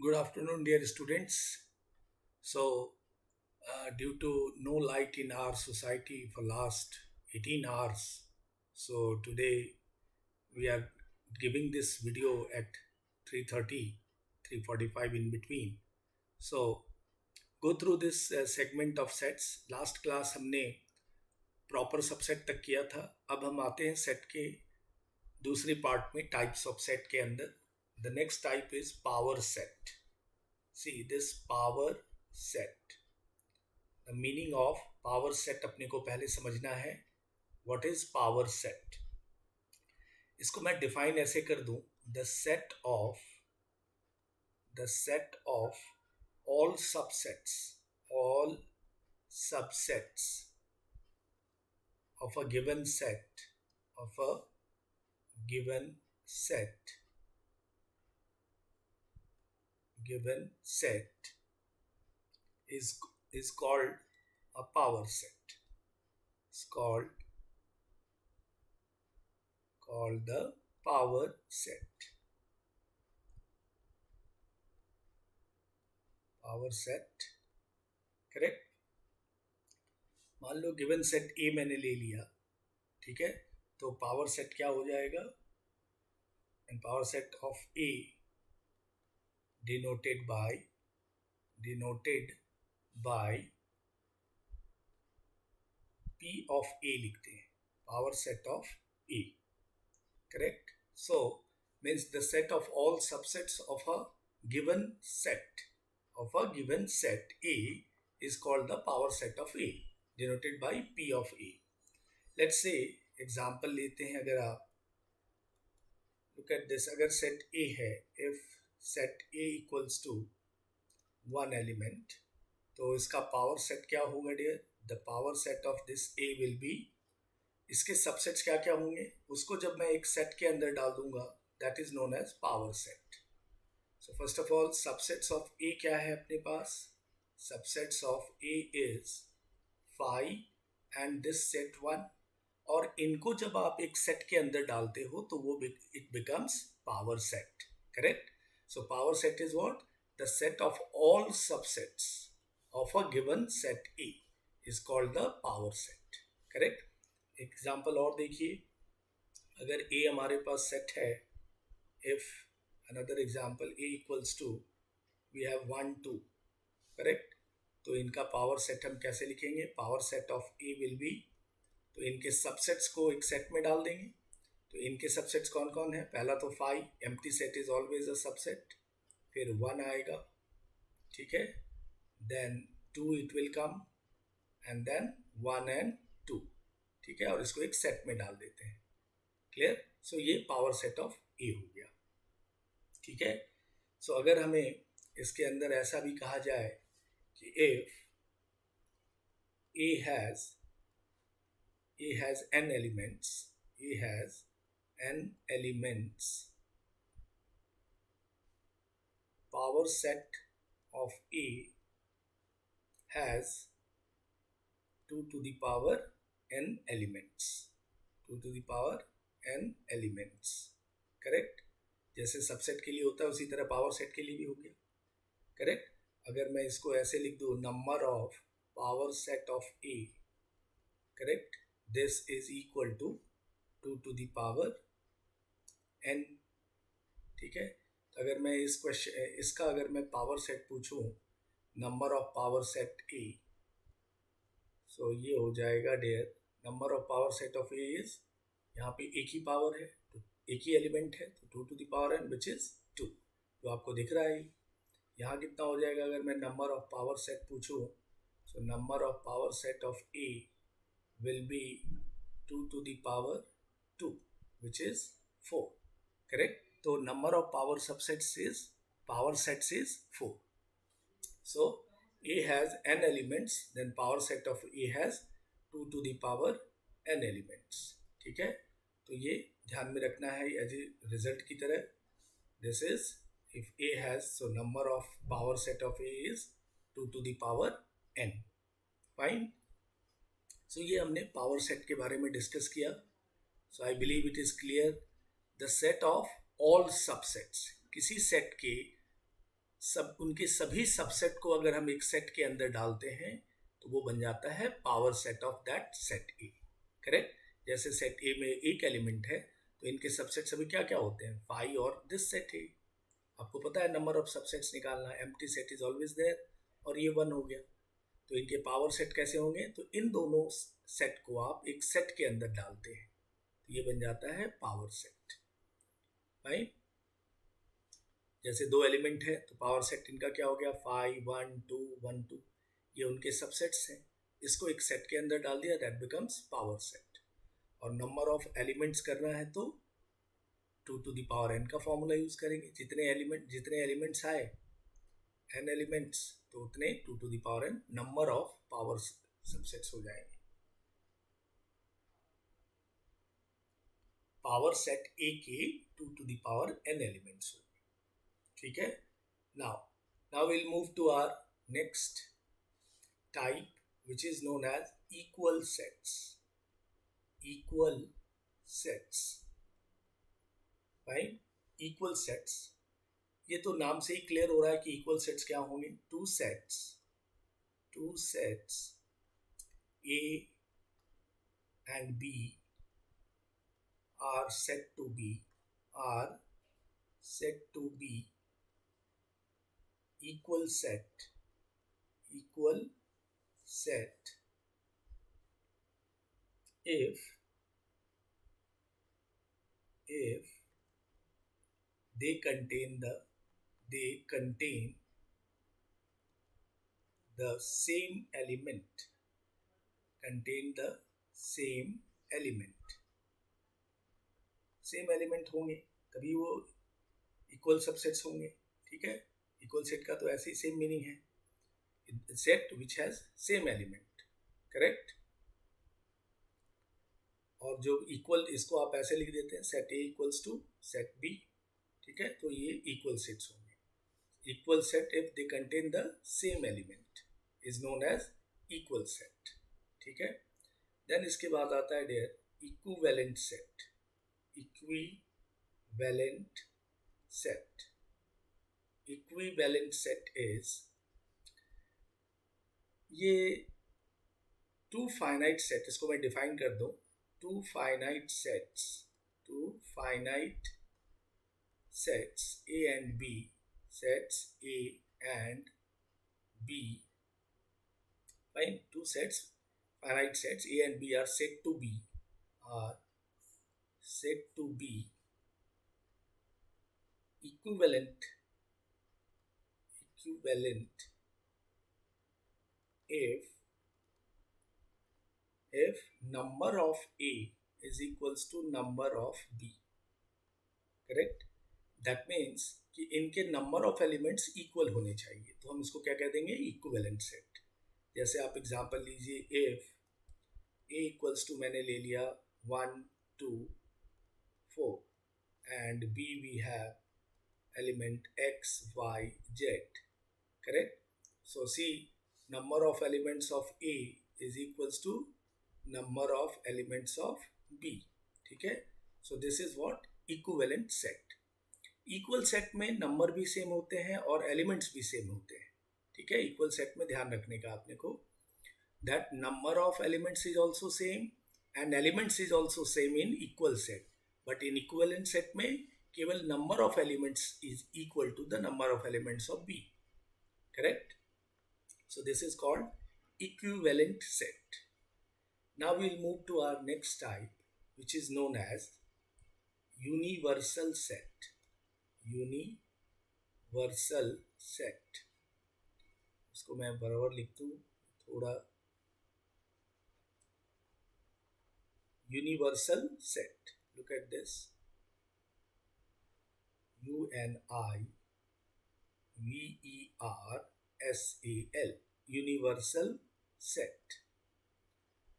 Good afternoon, dear students. So, due to no light in our society for last 18 hours, so today we are giving this video at 3:30, 3:45 in between. So, go through this segment of sets. Last class हमने proper subset तक किया था. अब हम आते हैं set के दूसरे पार्ट में, टाइप्स ऑफ सेट के अंदर. The next type is power set. See this power set. The meaning of power set अपने को पहले समझना है. What is power set? इसको मैं डिफाइन ऐसे कर दूं. The set of all subsets of a given set is called a power set. It's called the power set. Power set, correct. मान लो गिवन सेट ए मैंने ले लिया, ठीक है. तो पावर सेट क्या हो जाएगा? And power set of A denoted by P of A लिखते हैं. Power set of A, correct? So means the set of all subsets of a given set A is called the power set of A, denoted by P of A. Let's say example लेते हैं. अगर आप look at this, अगर set A है, if set A equals to one element, तो इसका power set क्या होगा dear? The power set of this A will be, इसके सबसेट्स क्या क्या होंगे उसको जब मैं एक सेट के अंदर डाल दूंगा, that is known as power set. So first of all subsets of A क्या है अपने पास? Subsets of A is 5 and this set 1. और इनको जब आप एक सेट के अंदर डालते हो तो वो it becomes power set, correct. So power set is what? The set of all subsets of a given set A is called the power set, correct. Example और देखिए. अगर A हमारे पास सेट है, if another example A equals to, we have 1 2, correct. तो इनका power set हम कैसे लिखेंगे? Power set of A will be, तो इनके सबसेट्स को एक सेट में डाल देंगे. तो इनके सबसेट्स कौन कौन है? पहला तो 5, empty set is always a subset. फिर 1 आएगा, ठीक है. then 2 it will come and then 1 and 2, ठीक है. और इसको एक सेट में डाल देते हैं. क्लियर? सो ये पावर सेट ऑफ ए हो गया, ठीक है. सो अगर हमें इसके अंदर ऐसा भी कहा जाए कि if A has n elements, power set of A has 2 to the power n elements. 2 to the power n elements, correct. जैसे सबसेट के लिए होता है उसी तरह पावर सेट के लिए भी हो गया, करेक्ट. अगर मैं इसको ऐसे लिख दूं, number of power set of A, correct, this is equal to 2 to the power n, ठीक है. अगर मैं इसका अगर मैं पावर सेट पूछूं, number of power set A, so ये हो जाएगा dear, number of power set of A is, यहाँ पे एक ही पावर है तो एक ही एलिमेंट है, तो 2 to the power n which is 2, जो आपको दिख रहा है. यहाँ कितना हो जाएगा अगर मैं नंबर ऑफ पावर सेट पूछूं? So number of power set of A will be 2 to the power 2 which is 4, correct. तो number of power subsets is, power sets is 4. So A has n elements, then power set of A has 2 to the power n elements, ठीक है. तो ये ध्यान में रखना है as a result की तरह. This is if A has, so number of power set of A is 2 to the power n. Fine. So ये हमने पावर सेट के बारे में डिस्कस किया. So I believe it is clear. The set of all subsets, किसी set के सब उनके सभी सबसेट को अगर हम एक सेट के अंदर डालते हैं तो वो बन जाता है power set of that set A. Correct? जैसे सेट ए में एक एलिमेंट है तो इनके सबसेट सभी क्या क्या होते हैं, फाई और दिस सेट ए। आपको पता है नंबर ऑफ सबसेट्स निकालना, empty set is always there, और ये 1 हो गया। तो इनके पावर सेट कैसे होंगे, तो इन दोनों सेट को आप एक सेट के अंदर डालते हैं तो ये बन जाता है पावर सेट। राइट? जैसे 2 एलिमेंट है तो पावर सेट इनका क्या हो गया, 5 1 2 1 2, ये उनके सबसेट्स हैं। इसको एक सेट के अंदर डाल दिया, दैट बिकम्स पावर सेट। और नंबर ऑफ एलिमेंट्स करना है तो 2 to the power n का फॉर्मूला यूज करेंगे। जितने एलिमेंट्स आए n एलिमेंट्स तो उतने 2 to the power n number of power subsets हो जाएंगे। पावर सेट ए के 2 to the power n elements होंगे। ठीक है? Now we'll move to our next type which is known as equal sets। equal sets, right? equal sets, ये तो नाम से ही क्लियर हो रहा है कि इक्वल सेट्स क्या होंगे। Two sets A and B are said to be equal set if they contain the same element, same element होंगे तभी वो इक्वल सबसेट्स होंगे। ठीक है? इक्वल सेट का तो ऐसे ही सेम मीनिंग है, set which has same element. Correct? और जो इक्वल, इसको आप ऐसे लिख देते हैं, set A equals to set B. ठीक है? तो ये इक्वल सेट्स होंगे। Equal set if they contain the same element is known as equal set. ठीक है? देन इसके बाद आता है there equivalent set. Equivalent set is, ये टू फाइनाइट सेट, इसको मैं डिफाइन कर दूं, two finite sets A and B, fine, two sets, finite sets A and B are said to be equivalent if number of A is equals to number of B। Correct? That means कि इनके number of elements equal होने चाहिए, तो हम इसको क्या कह देंगे, इक्विवेलेंट सेट। जैसे आप एग्जांपल लीजिए, इफ A इक्वल्स टू, मैंने ले लिया 1 2 4 and B we have element x y z। Correct? So see number of elements of A is equals to number of elements of B। ठीक है? so this is what equivalent set। Equal set में number भी same होते हैं और elements भी same होते हैं। ठीक है? इक्वल सेट में ध्यान रखने का आपने को, that number of elements is also same and elements is also same in equal set, but in equivalent set में केवल number of elements is equal to the number of elements of B. Correct? so this is called equivalent set। now we'll move to our next type which is known as universal set। इसको मैं बराबर लिख दूं थोड़ा, universal set, look at this, UNIVERSAL, universal set.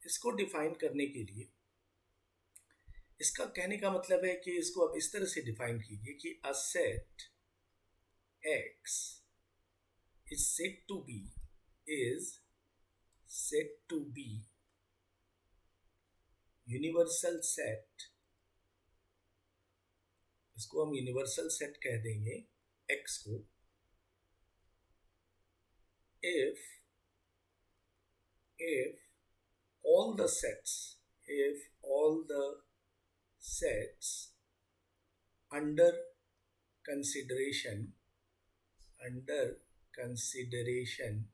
इसको define करने के लिए, इसका कहने का मतलब है कि इसको आप इस तरह से डिफाइन कीजिए कि a set X is said to be universal set. इसको हम यूनिवर्सल सेट कह देंगे X को, if if all the sets if all the sets under consideration under consideration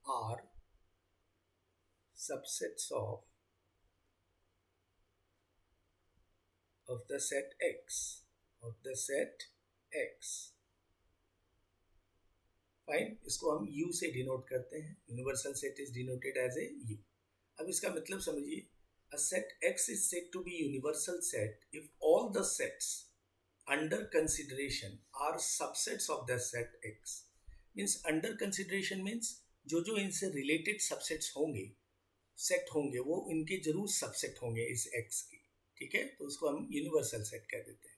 are subsets of the set X fine. इसको हम U से denote करते हैं. Universal set is denoted as a U. अब इसका मतलब समझिए, a set X is said to be universal set if all the sets under consideration are subsets of the set X. Means under consideration means जो जो इनसे related subsets होंगे, set होंगे, वो इनके जरूर सबसेट होंगे इस X की. ठीक है, तो उसको हम यूनिवर्सल सेट कह देते हैं.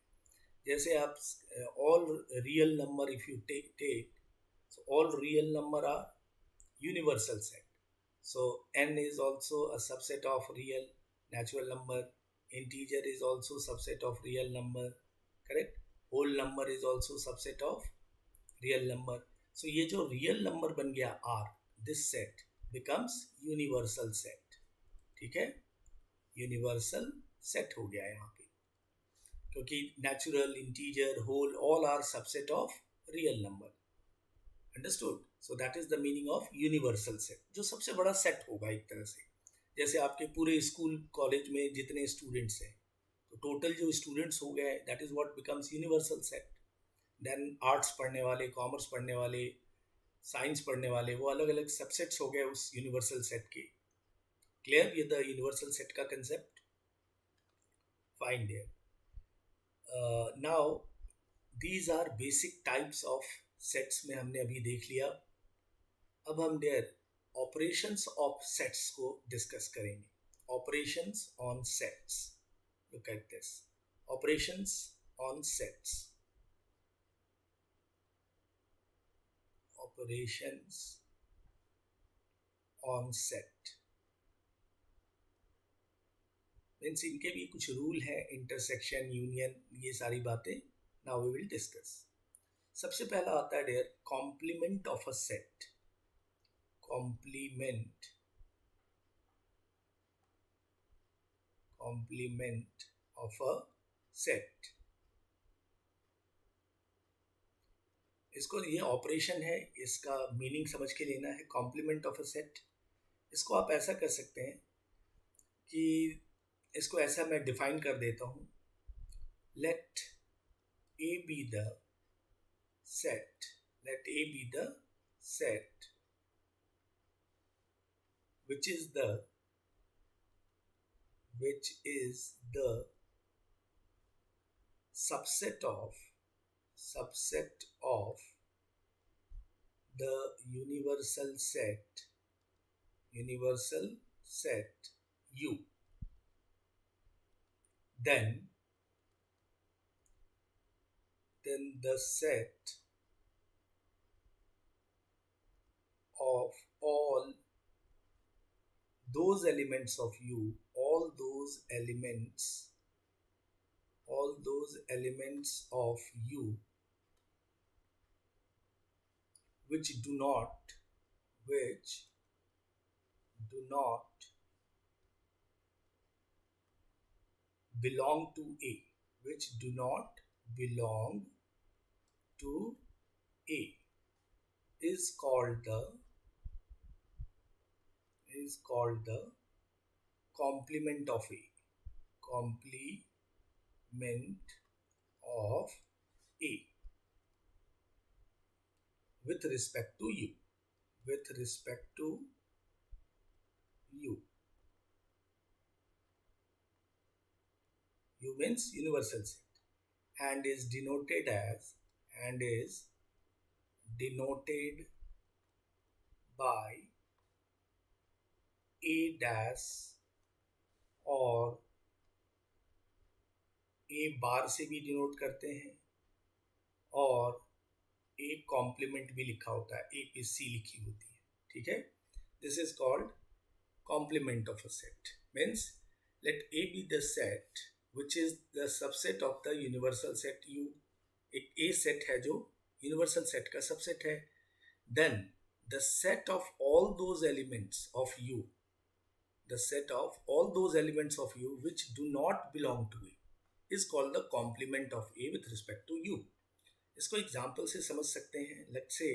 जैसे आप all real number if you take so all real number are universal set. So n is also a subset of real natural number. Integer is also subset of real number. Correct? Whole number is also subset of real number. So ये जो real number बन गया R, this set becomes universal set. ठीक है? Universal set हो गया यहाँ पे, क्योंकि natural, integer, whole all are subset of real number. Understood. So that is the meaning of universal set, जो सबसे बड़ा सेट होगा एक तरह से. जैसे आपके पूरे स्कूल कॉलेज में जितने स्टूडेंट्स हैं, तो टोटल जो स्टूडेंट्स हो गए, that is what becomes universal set. Then arts पढ़ने वाले, कॉमर्स पढ़ने वाले, साइंस पढ़ने वाले, वो अलग अलग सबसेट्स हो गए उस यूनिवर्सल सेट के. क्लियर? ये द यूनिवर्सल सेट का concept. Fine there. Now these are basic types of sets में हमने अभी देख लिया. अब हम देयर ऑपरेशंस ऑफ सेट्स को डिस्कस करेंगे. Operations on sets. Look at this. Operations on sets. Operations on set means इनके भी कुछ रूल है, इंटरसेक्शन, यूनियन, ये सारी बातें नाउ वी विल डिस्कस. सबसे पहला आता है dear complement of a set. Complement of a set. इसको, ये ऑपरेशन है, इसका मीनिंग समझ के लेना है. कॉम्प्लीमेंट ऑफ अ सेट, इसको आप ऐसा कर सकते हैं कि इसको ऐसा मैं डिफाइन कर देता हूँ. Let A be the set. Let A be the set which is the subset of the universal set U. Then the set of all those elements of U, all those elements of U which do not belong to A, which do not belong to A is called the complement of A. Complement of A with respect to U. U means universal set, and is denoted by A dash और A बार से भी denote करते हैं, और A complement भी लिखा होता है, A पे C लिखी होती है. ठीक है, this is called complement of a set. Means let A be the set which is the subset of the universal set U. एक ए सेट है जो यूनिवर्सल सेट का सबसेट है. Then the set of all those elements of U, the set of all those elements of U which do not belong to A is called the complement of A with respect to U. इसको example से समझ सकते हैं. Let's say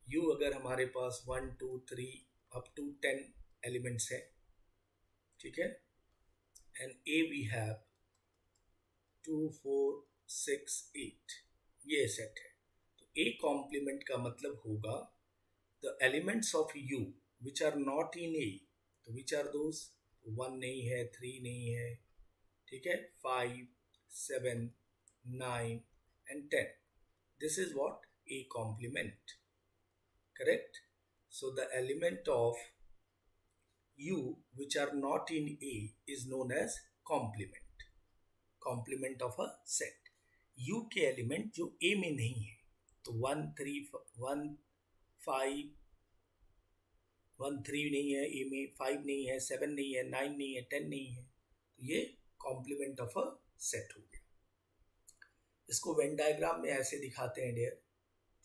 U अगर हमारे पास 1 2 3 up to 10 elements है, ठीक है, एंड A वी हैव 2 4 6 8, ये सेट है. तो A कॉम्प्लीमेंट का मतलब होगा the elements of U which are not in A. तो विच आर दोज? 1 नहीं है, 3 नहीं है, ठीक है, 5 7 9 and 10. This is what A complement. Correct? So the element of U which are not in A is known as complement. Complement of a set. U के element जो A में नहीं है, तो 1 3 1 5 1 3 नहीं है ए में, 5 नहीं है, 7 नहीं है, 9 नहीं है, 10 नहीं है. तो ये कॉम्प्लीमेंट ऑफ अ सेट हो गया. इसको वेन डायग्राम में ऐसे दिखाते हैं डियर.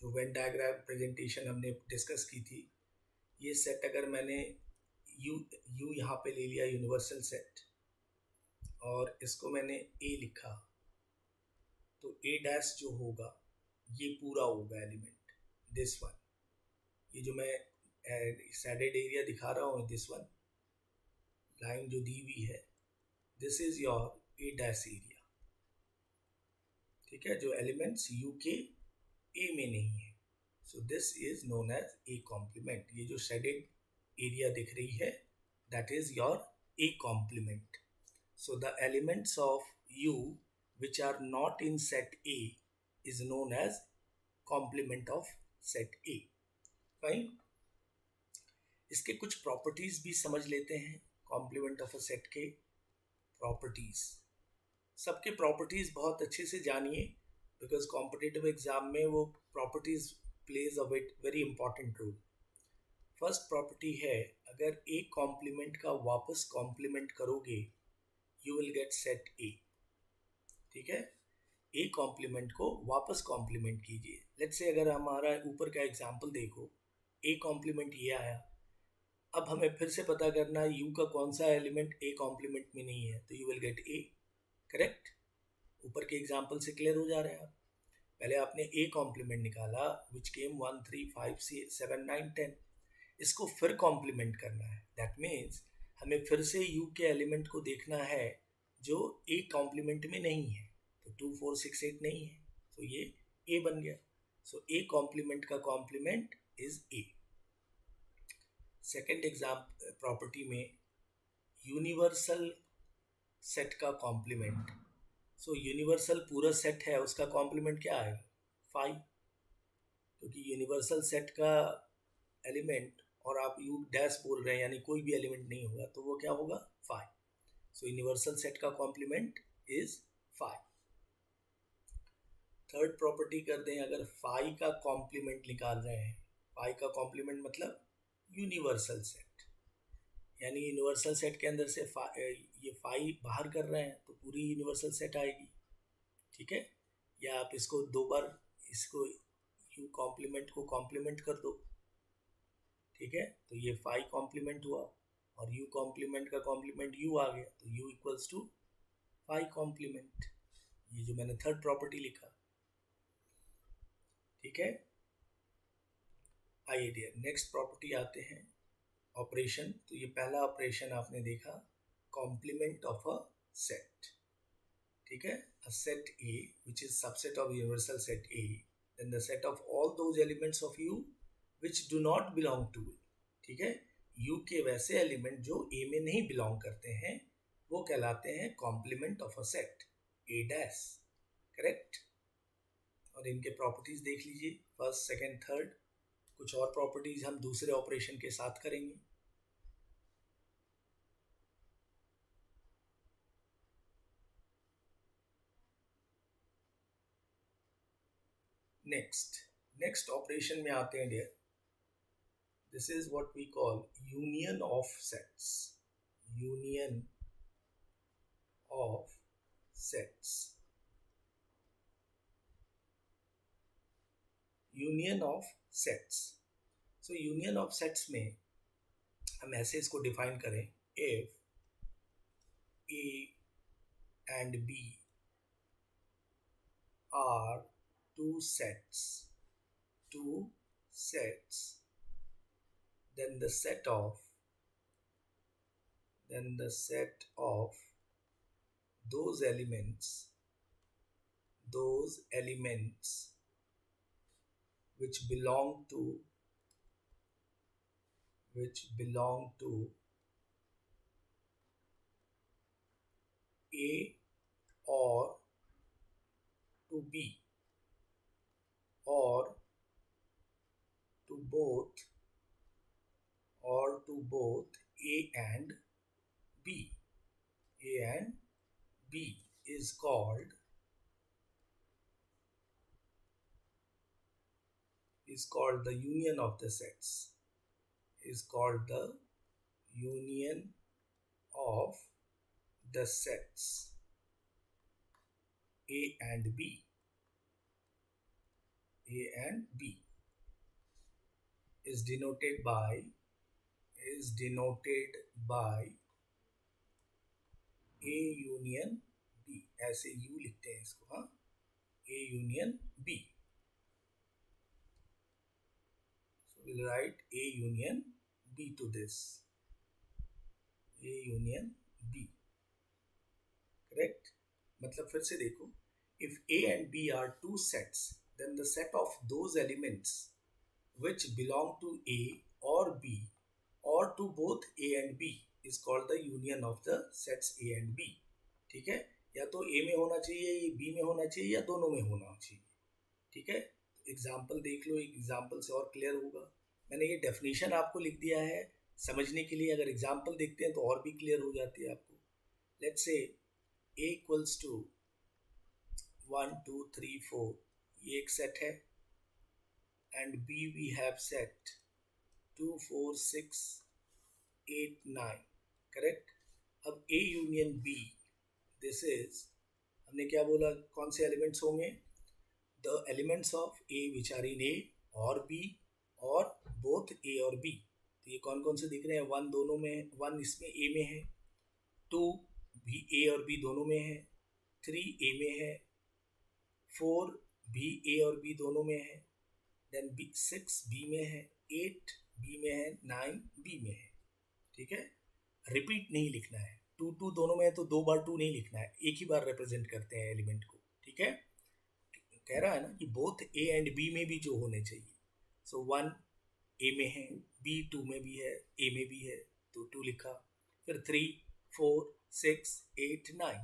जो वेन डायग्राम प्रेजेंटेशन हमने डिस्कस की थी, ये सेट अगर मैंने यू यहाँ पे ले लिया यूनिवर्सल सेट, और इसको मैंने ए लिखा, तो ए डैश जो होगा ये पूरा होगा एलिमेंट, दिस वन. ये जो मैं शेडेड एरिया दिखा रहा हूँ, दिस वन लाइन जो दी हुई है, this is your A dash area. ठीक है, जो एलिमेंट्स यू के ए में नहीं है. So this is known as A complement. ये जो शेडेड एरिया दिख रही है, that is your A complement. So the elements of U which are not in set A is known as complement of set A. Fine. इसके कुछ properties भी समझ लेते हैं. कॉम्प्लीमेंट ऑफ अ सेट के प्रॉपर्टीज, सबके प्रॉपर्टीज बहुत अच्छे से जानिए, बिकॉज कॉम्पिटिटिव एग्जाम में वो properties plays a very important role. First property है, अगर ए कॉम्प्लीमेंट का वापस कॉम्प्लीमेंट करोगे, you will get set A. ठीक है, ए कॉम्प्लीमेंट को वापस कॉम्प्लीमेंट कीजिए. लेट्स से अगर हमारा ऊपर का एग्जांपल देखो, ए कॉम्प्लीमेंट ये आया. अब हमें फिर से पता करना है यू का कौन सा एलिमेंट ए कॉम्प्लीमेंट में नहीं है, तो you will gate A. Correct? ऊपर के एग्जांपल से क्लियर हो जा रहे हैं आप. पहले आपने ए कॉम्प्लीमेंट निकाला विच केम 1 3 5 7 9 10. इसको फिर कॉम्प्लीमेंट करना है. दैट मीन्स हमें फिर से यू के एलिमेंट को देखना है जो ए कॉम्प्लीमेंट में नहीं है. तो 2 4 6 8 नहीं है, तो ये ए बन गया. सो ए कॉम्प्लीमेंट का complement is A. Second example property में यूनिवर्सल सेट का कॉम्प्लीमेंट. सो यूनिवर्सल पूरा सेट है, उसका कॉम्प्लीमेंट क्या है? 5. क्योंकि यूनिवर्सल सेट का एलिमेंट और आप यू डैश बोल रहे हैं, यानी कोई भी एलिमेंट नहीं होगा, तो वो क्या होगा? 5. सो यूनिवर्सल सेट का कॉम्प्लीमेंट इज 5. थर्ड प्रॉपर्टी कर दें, अगर 5 का कॉम्प्लीमेंट निकाल रहे हैं, 5 का कॉम्प्लीमेंट मतलब यूनिवर्सल सेट, यानी यूनिवर्सल सेट के अंदर से ये 5 बाहर कर रहे हैं, तो पूरी यूनिवर्सल सेट आएगी. ठीक है, या आप इसको दो बार इसको यू कॉम्प्लीमेंट को कॉम्प्लीमेंट कर दो. ठीक है, तो ये 5 कॉम्प्लीमेंट हुआ, और यू कॉम्प्लीमेंट का कॉम्प्लीमेंट यू आ गया, तो यू इक्वल्स टू 5 कॉम्प्लीमेंट. ये जो मैंने थर्ड प्रॉपर्टी लिखा. ठीक है, आइए डियर नेक्स्ट प्रॉपर्टी आते हैं, ऑपरेशन. तो ये पहला ऑपरेशन आपने देखा, कॉम्प्लीमेंट ऑफ अ सेट. ठीक है, a set A which is subset of universal set A, then the set of all those elements of U which do not belong to A. ठीक है, you के वैसे element जो ए में नहीं belong करते हैं, वो कहलाते हैं complement of a set A dash. Correct? और इनके प्रॉपर्टीज देख लीजिए, फर्स्ट सेकंड थर्ड. कुछ और प्रॉपर्टीज हम दूसरे ऑपरेशन के साथ करेंगे. नेक्स्ट ऑपरेशन में आते हैं dear. This is what we call union of sets. Union of sets. Union of sets. So union of sets में हम ऐसे इसको डिफाइन करें, if A and B are two sets, then the set of those elements which belong to A or to B or to both A and B. A and B is called the union of the sets. Is called the union of the sets A and B. A and B is denoted by A union B. ऐसे U लिखते हैं इसको, हाँ, A union B. So we'll write A union B to this. A union B. Correct? मतलब फिर से देखो, if A and B are two sets, then the set of those elements which belong to A or B or to both A and B is called the union of the sets A and B. ठीक है, या तो A में होना चाहिए या B में होना चाहिए या दोनों में होना चाहिए. ठीक है, एग्जाम्पल देख लो, एग्जाम्पल से और क्लियर होगा. मैंने ये डेफिनेशन आपको लिख दिया है समझने के लिए, अगर एग्जाम्पल देखते हैं तो और भी क्लियर हो जाती है आपको. Let's say A equals to 1 2 3 4, ये एक सेट है, and B we have set 2 4 6 8 9. Correct. अब A union B, this is, हमने क्या बोला, कौन से एलिमेंट्स होंगे, the elements of A which are in A और B और बोथ A और B. तो ये कौन कौन से दिख रहे हैं, 1 दोनों में, 1 इसमें A में है, 2 भी A और B दोनों में है, 3 A में है, 4 भी A और B दोनों में है, देन 6 B में है, 8 B में है, 9 B में है. ठीक है, रिपीट नहीं लिखना है, 2 2 दोनों में है तो 2 बार 2 नहीं लिखना है, एक ही बार रिप्रेजेंट करते हैं एलिमेंट को. ठीक है, कह रहा है ना कि बोथ A एंड B में भी जो होने चाहिए. सो 1 A में है, B 2 में भी है, A में भी है तो 2 लिखा, फिर 3 4 6 8 9,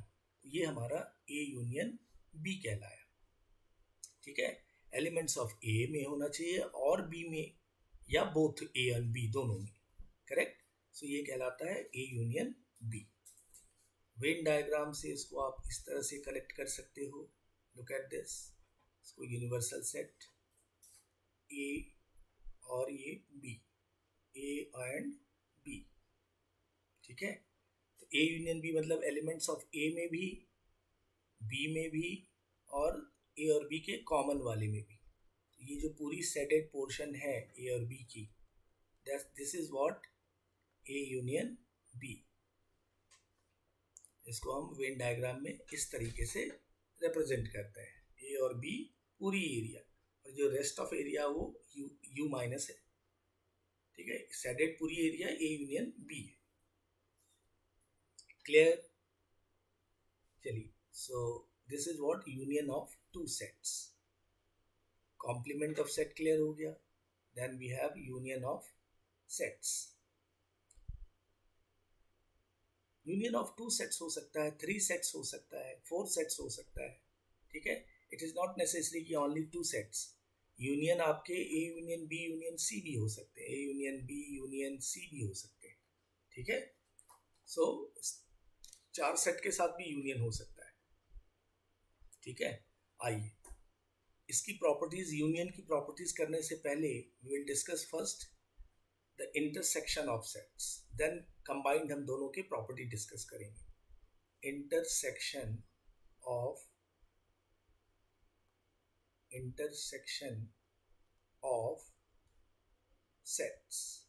ये हमारा A यूनियन B कहलाया. ठीक है, एलिमेंट्स ऑफ A में होना चाहिए और B में, या बोथ A एंड B दोनों में. करेक्ट. सो ये कहलाता है A union B. Venn diagram से इसको आप इस तरह से कलेक्ट कर सकते हो. लुक एट दिस, इसको यूनिवर्सल सेट A और ये B, A एंड B. ठीक है, तो A यूनियन B मतलब एलिमेंट्स ऑफ A में भी, B में भी और A और B के कॉमन वाले में भी. ये जो पूरी सेटेड पोर्शन है A और B की, this is what A union B. इसको हम वेन डायग्राम में इस तरीके से रिप्रेजेंट करते हैं, A और B पूरी एरिया, और जो रेस्ट ऑफ एरिया वो U माइनस है. ठीक है, सेटेड पूरी एरिया A यूनियन B है. क्लियर. चलिए, so this is what union of two sets. Complement of set clear हो गया. Then we have union of sets. Union of 2 sets हो सकता है, 3 सेट्स हो सकता है, 4 सेट्स हो सकता है. ठीक है, इट इज नॉट नेसेसरी कि ओनली 2 सेट्स. यूनियन आपके A union B union C भी हो सकते हैं, A union B union C भी हो सकते हैं. ठीक है, सो 4 सेट के साथ भी यूनियन हो सकता है. ठीक है, आइए इसकी प्रॉपर्टीज, यूनियन की प्रॉपर्टीज करने से पहले we will discuss first the intersection of sets, then combined हम दोनों के प्रॉपर्टी डिस्कस करेंगे. Intersection of of sets.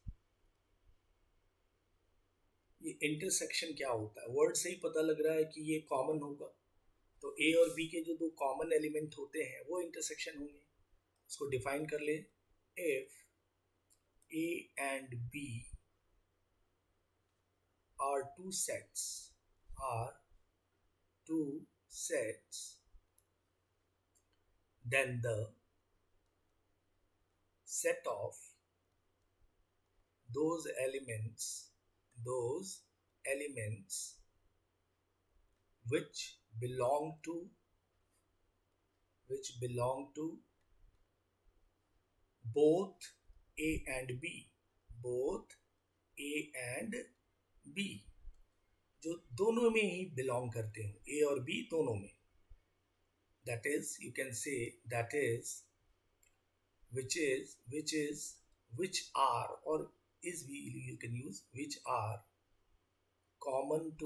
ये इंटरसेक्शन क्या होता है? वर्ड से ही पता लग रहा है कि ये कॉमन होगा, तो ए और बी के जो दो कॉमन एलिमेंट होते हैं वो इंटरसेक्शन होंगे. इसको डिफाइन कर ले. If A and B are two sets, then the set of those elements which belong to both A and B, जो दोनों में ही बिलोंग करते हैं, ए और बी दोनों में, that is you can say that is which are, or is you can use which are common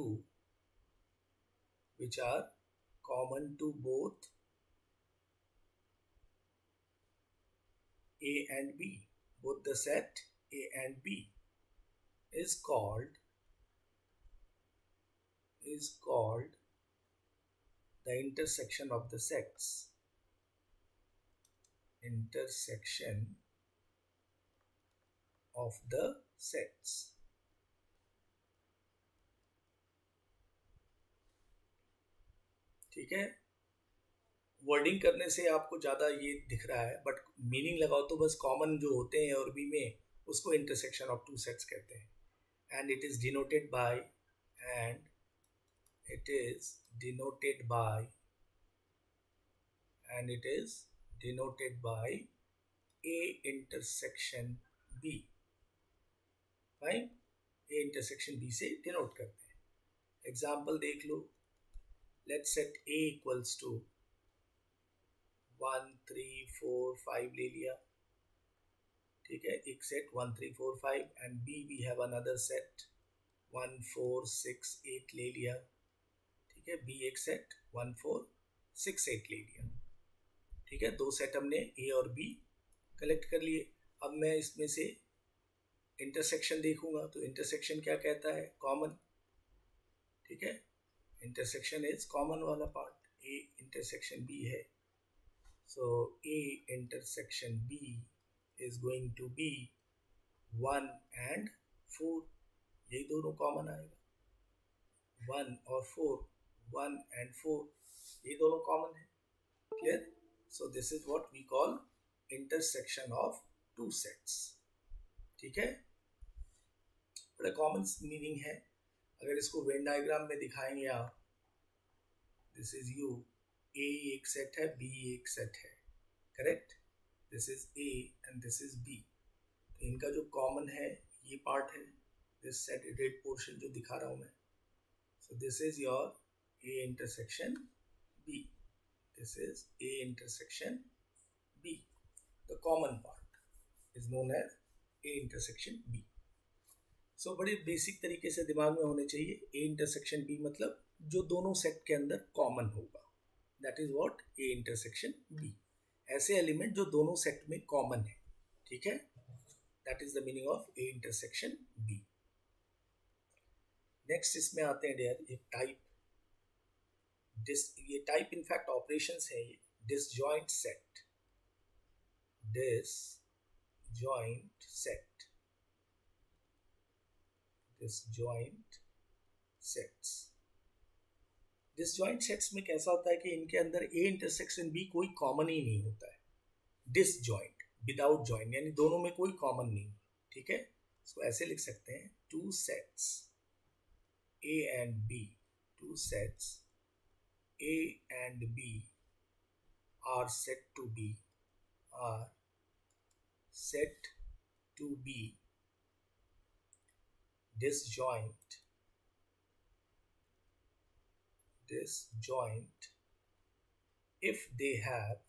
to both A and B. Both the set A and B is called the intersection of the sets. ठीक है. Wording करने से आपको ज़्यादा ये दिख रहा है, बट मीनिंग लगाओ तो बस कॉमन जो होते हैं और बी में, उसको इंटरसेक्शन ऑफ टू सेट्स कहते हैं. And it is denoted by A intersection B. Fine. A intersection B से डिनोट करते हैं. एग्जाम्पल देख लो. Let's set A equals to 1 3 4 5 ले लिया. ठीक है, एक set 1 3 4 5, and B we have another set 1 4 6 8 ले लिया. ठीक है, B एक सेट 1 4 6 8 ले लिया. ठीक है, दो सेट हमने A और B कलेक्ट कर लिए. अब मैं इसमें से इंटरसेक्शन देखूंगा, तो इंटरसेक्शन क्या कहता है? कॉमन. ठीक है, इंटरसेक्शन इज कॉमन वाला पार्ट. A इंटरसेक्शन B है, so A intersection B is going to be 1 and 4. यही दोनों कॉमन आएगा. 1 और 4, 1 and 4, ये दोनों कॉमन है. Clear? So this is what we call intersection of two sets. ठीक है, बड़ा कॉमन मीनिंग है. अगर इसको वेन डायग्राम में दिखाएंगे आप, दिस इज यू, ए एक सेट है, बी एक सेट है. Correct? This is A and this is B. तो इनका जो कॉमन है ये पार्ट है, दिस सेट रेड पोर्शन जो दिखा रहा हूं मैं. So this is your A intersection B. This is A intersection B. The common part is known as A intersection B. So बड़े बेसिक तरीके से दिमाग में होने चाहिए. ए इंटरसेक्शन बी मतलब जो दोनों सेट के अंदर कॉमन होगा, that is what A intersection B. ऐसे एलिमेंट जो दोनों सेट में कॉमन है. ठीक है, that is the meaning of A intersection B. Next इसमें आते हैं डियर एक टाइप. ये टाइप इनफैक्ट ऑपरेशंस है. ये डिसजॉइंट सेट. डिसजॉइंट सेट्स में कैसा होता है कि इनके अंदर ए इंटरसेक्शन बी कोई कॉमन ही नहीं होता है. डिसजॉइंट, विदाउट जॉइन, यानी दोनों में कोई कॉमन नहीं. ठीक है, इसको ऐसे लिख सकते हैं, two sets A and B, are said to be disjoint if they have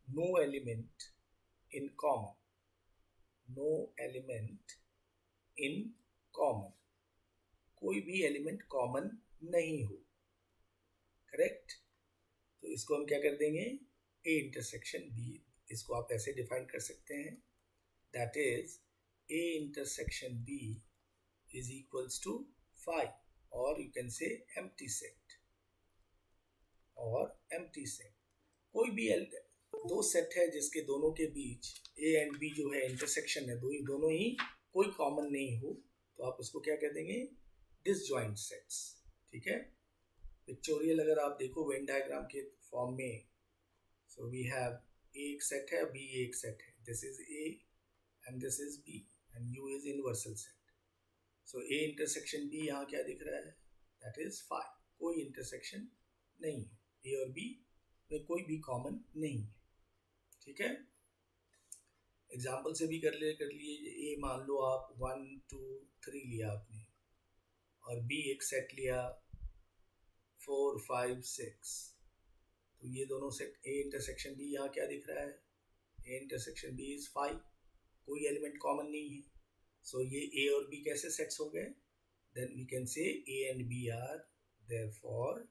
no element in common. कोई भी एलिमेंट कॉमन नहीं हो. करेक्ट? तो इसको हम क्या कर देंगे, ए इंटरसेक्शन बी। इसको आप ऐसे डिफाइन कर सकते हैं, that is A intersection B is equals to phi, और you can say empty set, और एम्प्टी सेट कोई भी दो सेट है जिसके दोनों के बीच ए एंड बी जो है इंटरसेक्शन है, दोनों ही कोई कॉमन नहीं हो, तो आप उसको क्या कह देंगे, डिसजॉइंट सेट्स। ठीक है, पिक्चोरियल अगर आप देखो वेन डायग्राम के फॉर्म में, सो वी हैव ए एक सेट है, बी एक सेट है, this is A and this is B and U is universal set. So A intersection B यहाँ क्या दिख रहा है, दैट इज फाई, कोई इंटरसेक्शन नहीं है, ए और बी में कोई भी कॉमन नहीं है। ठीक है, एग्जाम्पल से भी कर लिए, ए मान लो आप 1 2 3 लिया आपने, और बी एक सेट लिया 4 5 6, तो ये दोनों सेट ए इंटरसेक्शन बी यहाँ क्या दिख रहा है, ए इंटरसेक्शन बी इज 5, कोई एलिमेंट कॉमन नहीं है। सो ये ए और बी कैसे सेट्स हो गए, then we can say A and B are therefore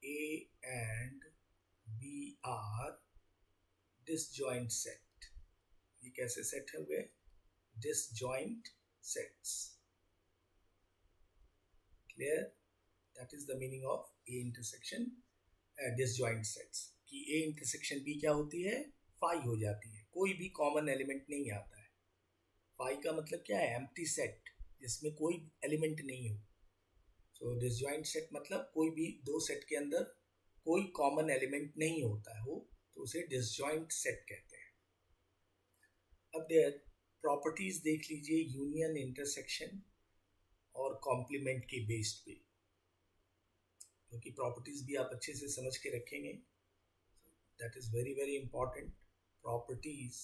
A and B are disjoint set. ये कैसे सेट हो गए, disjoint sets. Clear, that is the meaning of A intersection disjoint sets, कि ए इंटरसेक्शन बी क्या होती है, phi हो जाती है, कोई भी कॉमन एलिमेंट नहीं आता है। फाई का मतलब क्या है, एम्प्टी सेट, जिसमें कोई एलिमेंट नहीं हो। सो डिसजॉइंट सेट मतलब कोई भी दो सेट के अंदर कोई कॉमन एलिमेंट नहीं होता है वो, तो उसे डिसजॉइंट सेट कहते हैं। अब देयर प्रॉपर्टीज देख लीजिए, यूनियन, इंटरसेक्शन और कॉम्प्लीमेंट के बेस्ड पे, क्योंकि प्रॉपर्टीज भी आप अच्छे से समझ के रखेंगे, that is very very important. Properties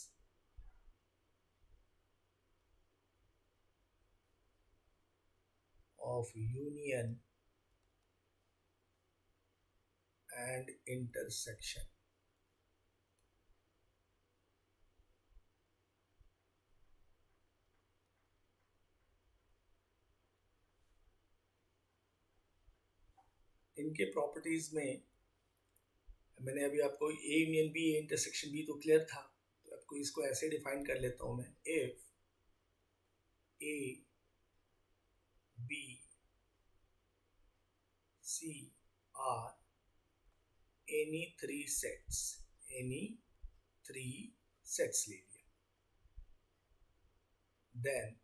of union and intersection. इनके प्रॉपर्टीज में मैंने अभी आपको A union B, A intersection B तो क्लियर था, तो आपको इसको ऐसे डिफाइन कर लेता हूं मैं, if A B C are any three sets, any three sets ले लिया, देन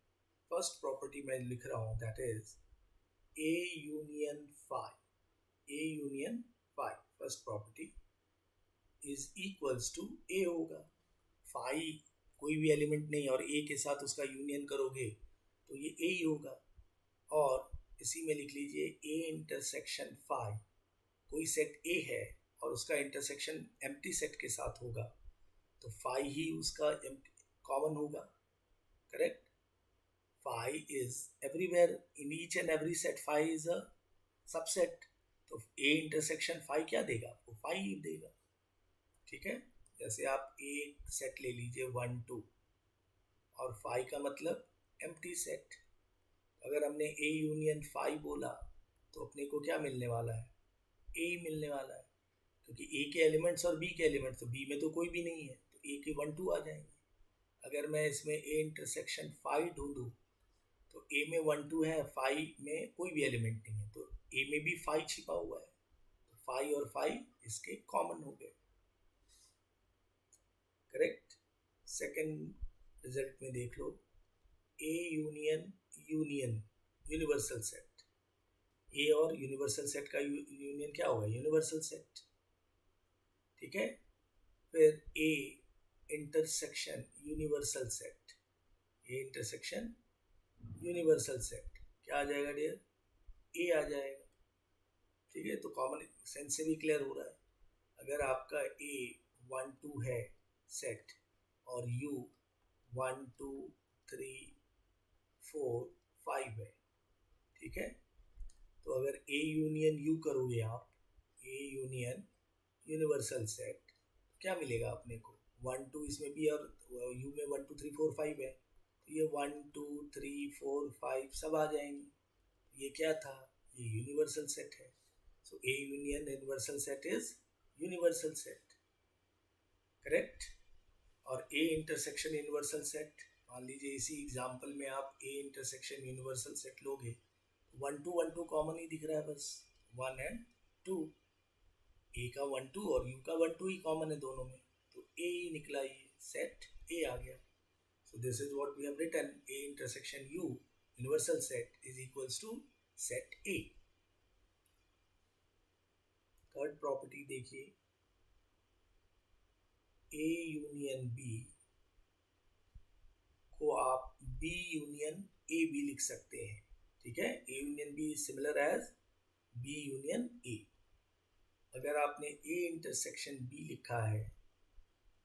फर्स्ट प्रॉपर्टी मैं लिख रहा हूं, that is A union phi, A union phi first property is equals to A होगा। फाई कोई भी एलिमेंट नहीं और ए के साथ उसका यूनियन करोगे तो ये ए ही होगा। और इसी में लिख लीजिए ए इंटरसेक्शन फाई, कोई सेट ए है और उसका इंटरसेक्शन एम्प्टी सेट के साथ होगा, तो फाई ही उसका कॉमन होगा। Correct, phi is everywhere in each and every set, phi is a subset, तो ए इंटरसेक्शन फाई क्या देगा आपको, फाई ही देगा। ठीक है, जैसे आप एक सेट ले लीजिए 1 2, और फाई का मतलब एम्प्टी सेट। अगर हमने ए यूनियन फाई बोला तो अपने को क्या मिलने वाला है, ए मिलने वाला है, क्योंकि ए के एलिमेंट्स और बी के एलिमेंट्स, तो बी में तो कोई भी नहीं है, तो ए के 1 2 आ जाएंगे। अगर मैं इसमें ए इंटरसेक्शन फाई ढूंढूं तो ए में 1 2 है, फाई में कोई भी एलिमेंट नहीं है, तो ए में भी फाई छिपा हुआ है, तो फाई और फाई इसके कॉमन हो गए। करेक्ट, सेकंड रिजल्ट में देख लो, A union union universal set, A और यूनिवर्सल सेट का यूनियन क्या होगा, यूनिवर्सल सेट। ठीक है, फिर A intersection universal set, A intersection universal set क्या आ जाएगा डियर, ए आ जाएगा। ठीक है, तो कॉमन सेंस से भी क्लियर हो रहा है, अगर आपका ए 1 2 है सेट और यू 1 2 3 4 5 है, ठीक है, तो अगर ए यूनियन यू करोगे आप, ए यूनियन यूनिवर्सल सेट, क्या मिलेगा अपने को, 1 2 इसमें भी और यू में 1 2 3 4 5 है, तो ये 1 2 3 4 5 सब आ जाएंगे। ये क्या था, ये यूनिवर्सल सेट है। So A union universal set is universal set, correct. और ए इंटरसेक्शन यूनिवर्सल सेट, मान लीजिए इसी एग्जांपल में आप ए इंटरसेक्शन यूनिवर्सल सेट लोगे, 1 2 कॉमन ही दिख रहा है, बस 1 एंड 2, ए का 1 2 और यू का 1 2 ही कॉमन है दोनों में, तो ए ही निकला, ये सेट ए आ गया। So this is what we have written, A intersection U universal set is equals to set A. Third property देखिए, ए यूनियन बी को आप बी यूनियन ए भी लिख सकते हैं, ठीक है। A union B is similar as B union A. अगर आपने ए इंटरसेक्शन बी लिखा है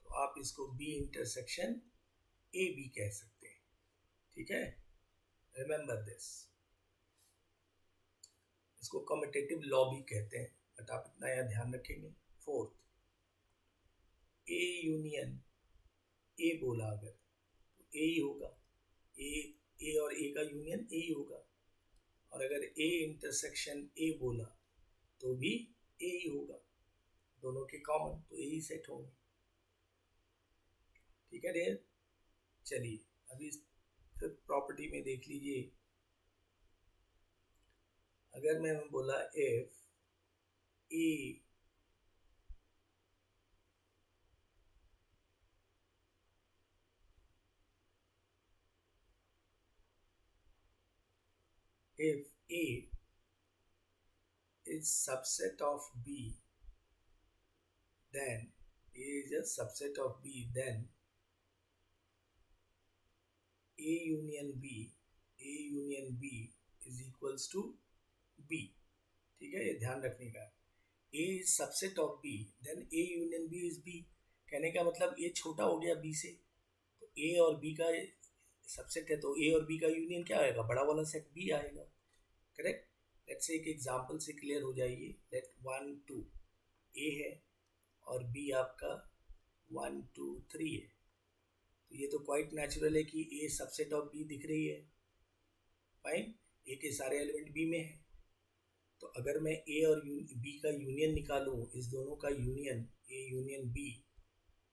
तो आप इसको बी इंटरसेक्शन ए बी कह सकते हैं, ठीक है। रिमेंबर दिस, इसको कम्यूटेटिव लॉ भी कहते हैं, बट आप इतना यहाँ ध्यान रखेंगे। फोर्थ, ए यूनियन ए बोला अगर तो ए ही होगा, ए और ए का यूनियन ए ही होगा, और अगर ए इंटरसेक्शन ए बोला तो भी ए ही होगा, दोनों के कॉमन तो ए ही सेट होंगे, ठीक है डियर। चलिए अभी फिफ्थ प्रॉपर्टी में देख लीजिए, अगर मैं बोला if A if A is subset of B, then A is a subset of B, then A union B is equals to B, ठीक है, ये ध्यान रखने का। A is subset of B, then A union B is B, कहने का मतलब A छोटा हो गया B से, तो A और B का सबसेट है, तो A और B का यूनियन क्या आएगा, बड़ा वाला सेट B आएगा, करेक्ट। लेट्स से एक एग्जांपल से क्लियर हो जाएगी। लेट 1 2 A है और B आपका 1 2 3 है, तो ये तो क्वाइट नेचुरल है कि A सबसेट ऑफ B दिख रही है, फाइन। A के सारे एलिमेंट B में है, तो अगर मैं A और B का यूनियन निकालूं, इस दोनों का यूनियन A यूनियन B,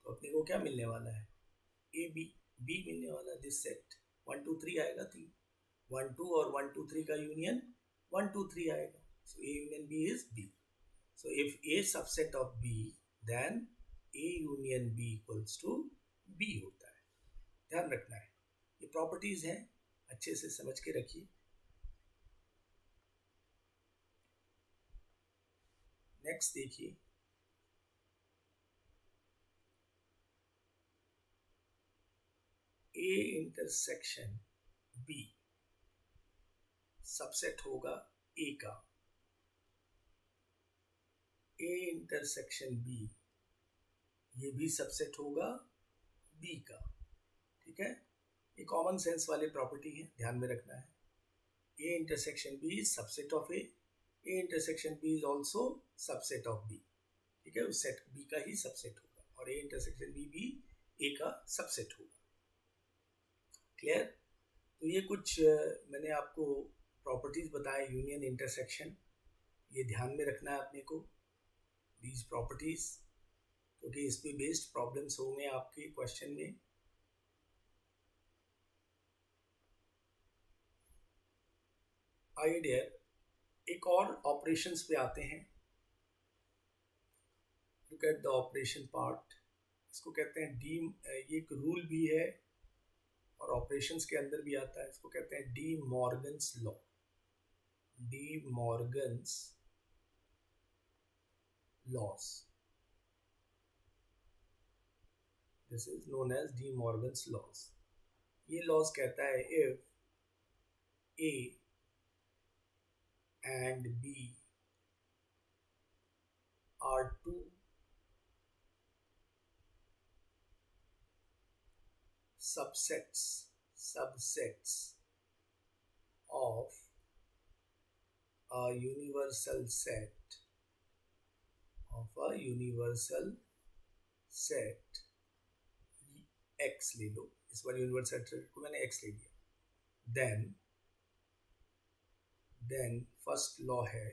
तो अपने को क्या मिलने वाला है, A B मिलने वाला, दिस सेट 1 2 3 आएगा, 1 2 और 1 2 3 का यूनियन 1 2 3 आएगा, so A union B is B। So if A subset of B, then A union B equals to B होता है, ध्यान रखना है, ये प्रॉपर्टीज हैं, अच्छे से समझ के रखिए। नेक्स्ट देखिए, A इंटरसेक्शन B सबसेट होगा A का, A इंटरसेक्शन B ये भी सबसेट होगा B का, ठीक है। ये कॉमन सेंस वाली प्रॉपर्टी है, ध्यान में रखना है। A intersection B is subset of A, A intersection B is also subset of B, ठीक है, उस सेट B का ही सबसेट होगा, और A इंटरसेक्शन B भी A का सबसेट होगा, क्लियर। तो ये कुछ मैंने आपको प्रॉपर्टीज बताए यूनियन इंटरसेक्शन, ये ध्यान में रखना है अपने को, दीज प्रॉपर्टीज, क्योंकि इस पे बेस्ड प्रॉब्लम्स होंगे आपके क्वेश्चन में। आइए डियर, एक और ऑपरेशंस पे आते हैं। Look at the operation part, इसको कहते हैं डी, ये एक रूल भी है और ऑपरेशंस के अंदर भी आता है, इसको कहते हैं De Morgan's law, De Morgan's laws, this is known as De Morgan's laws. ये लॉस कहता है if A and B are two subsets of a universal set X ले लो, इस बार यूनिवर्सल सेट को मैंने X ले लिया, then फर्स्ट लॉ है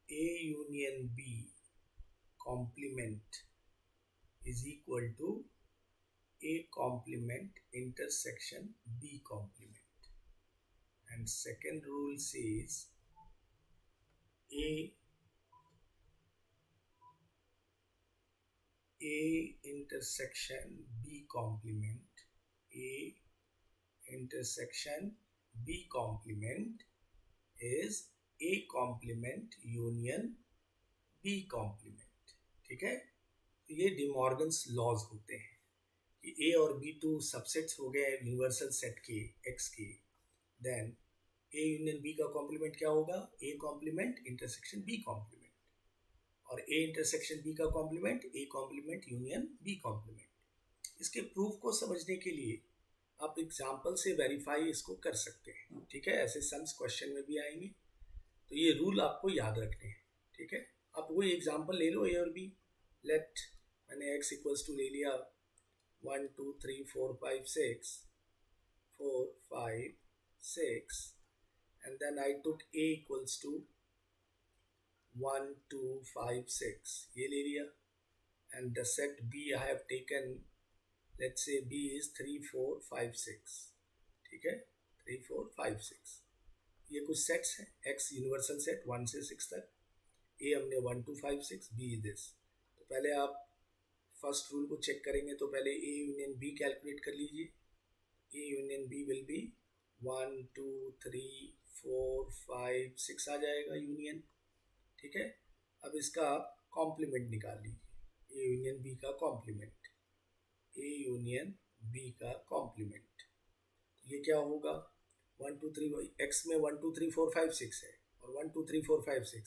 A union B complement is equal to A complement intersection B complement. And second rule says A intersection B complement, A intersection B complement is A complement union B complement. ठीक है, तो ये De Morgan's laws होते हैं कि ए और B to subsets हो गए यूनिवर्सल सेट के एक्स के, देन ए यूनियन बी का कॉम्प्लीमेंट क्या होगा, A complement intersection B complement, और ए इंटरसेक्शन बी का complement A complement union B complement. इसके प्रूफ को समझने के लिए आप एग्जाम्पल से वेरीफाई इसको कर सकते हैं। ठीक है, ऐसे सम्स क्वेश्चन में भी आएंगे, तो ये रूल आपको याद रखने हैं। ठीक है, आप वही एग्जाम्पल ले लो ए और बी। लेट, मैंने x इक्वल्स टू ले लिया 1 2 3 4 5 6 4 5 6 and then I took a equals to 1 2 5 6, ये ले लिया, and the set b I have taken, let's say b is 3 4 5 6। ठीक है, 3 4 5 6 ये कुछ सेट्स हैं, x यूनिवर्सल सेट 1 से 6 तक, a हमने 1 2 5 6, b is this। तो पहले आप फर्स्ट रूल को चेक करेंगे, तो पहले a यूनियन b कैलकुलेट कर लीजिए। a union b will be 1 2 3 4 5 6 आ जाएगा यूनियन। ठीक है, अब इसका कॉम्प्लीमेंट निकाल लीजिए, a यूनियन b का कॉम्प्लीमेंट, a यूनियन b का कॉम्प्लीमेंट, ये क्या होगा 1 2 3, x में 1 2 3 4 5 6 है और 1 2 3 4 5 6,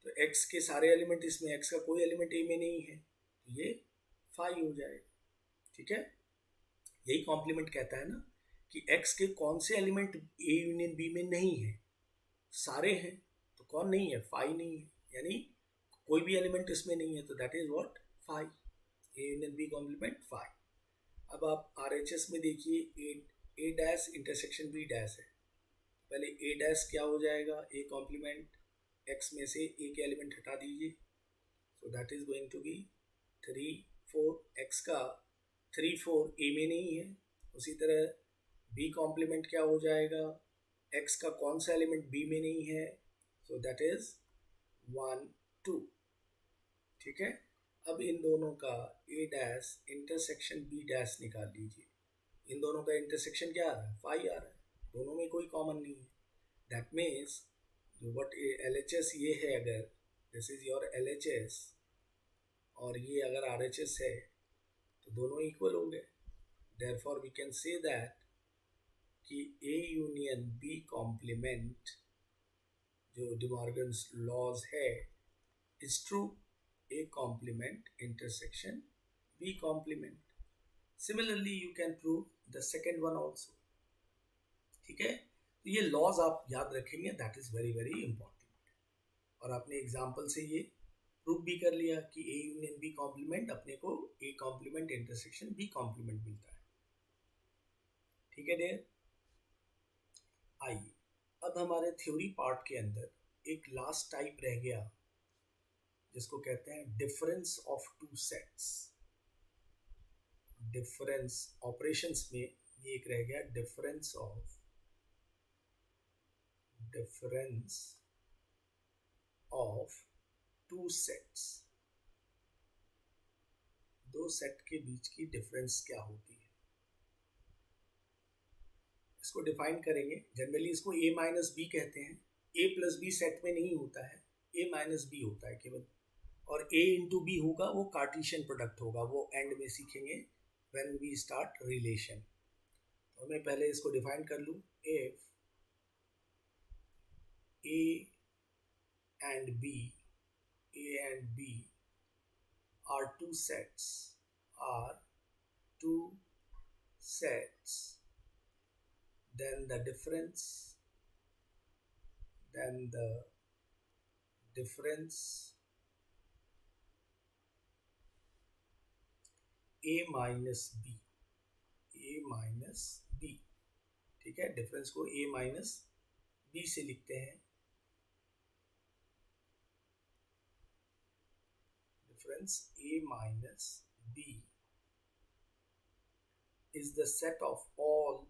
तो x के सारे एलिमेंट इसमें, x का कोई एलिमेंट a में नहीं है, तो ये 5 हो जाएगा। ठीक है, यही कॉम्प्लीमेंट कहता है ना कि x के कौन से एलिमेंट a यूनियन b में नहीं है, सारे हैं, तो कौन नहीं है, 5 नहीं है, यानी कोई भी एलिमेंट इसमें नहीं है, तो that is what 5, a union b complement 5। अब आप RHS में देखिए a dash intersection b dash है, पहले a डैश क्या हो जाएगा, a कॉम्प्लीमेंट, x में से a के एलिमेंट हटा दीजिए, so that is going to be 3 4, x का 3 4 a में नहीं है, उसी तरह b कॉम्प्लीमेंट क्या हो जाएगा, x का कौन सा एलिमेंट b में नहीं है, सो दैट इज 1 2। ठीक है, अब इन दोनों का a dash intersection b dash निकाल लीजिए, इन दोनों का इंटरसेक्शन क्या आ रहा है, 5 आ रहा है, दोनों में कोई कॉमन नहीं है, दैट मीन्स जो वट LHS ये है, अगर दिस इज योर LHS और ये अगर RHS है, तो दोनों इक्वल हो गए। Therefore we can say that कि A यूनियन B कॉम्प्लीमेंट जो डिमॉर्गन्स लॉज है is true, A complement intersection B complement। Similarly you can prove the second one also। ठीक है, तो ये लॉज आप याद रखेंगे, that is very very important. और आपने एग्जाम्पल से ये प्रूव भी कर लिया कि A यूनियन B कॉम्प्लीमेंट अपने को A complement intersection B complement मिलता है। ठीक है डियर, आइए अब हमारे थ्योरी पार्ट के अंदर एक लास्ट टाइप रह गया जिसको कहते हैं difference of two sets. Difference operations में ये एक रह गया, डिफरेंस ऑफ टू सेट्स। दो सेट के बीच की डिफरेंस क्या होती है, इसको डिफाइन करेंगे। जनरली इसको a माइनस बी कहते हैं, a प्लस बी सेट में नहीं होता है, a माइनस बी होता है केवल, और a इंटू बी होगा वो कार्टेशियन प्रोडक्ट होगा, वो एंड में सीखेंगे व्हेन वी स्टार्ट रिलेशन। तो मैं पहले इसको डिफाइन कर लूँ, if a and b are two sets, then the difference a minus b। ठीक है, डिफरेंस को a माइनस b से लिखते हैं, difference A minus B is the set of all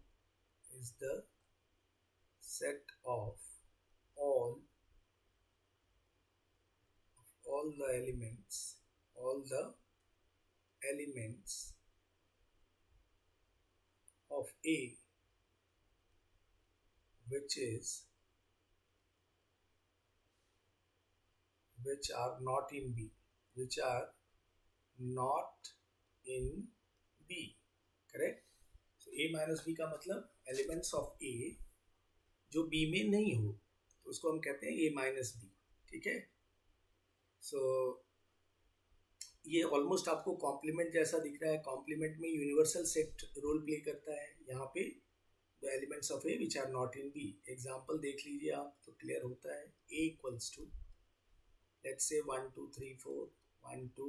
all the elements of A which are not in B, which are not in B, correct? So A minus B का मतलब elements of A जो B में नहीं हो तो उसको हम कहते हैं A minus B, ठीक है? सो ये ऑलमोस्ट आपको कॉम्प्लीमेंट जैसा दिख रहा है. कॉम्प्लीमेंट में यूनिवर्सल सेट रोल प्ले करता है. यहाँ पे the elements of A which are not in B. Example देख लीजिए आप तो क्लियर होता है. ए इक्वल्स टू लेट्स से 1 2 3 4 1 2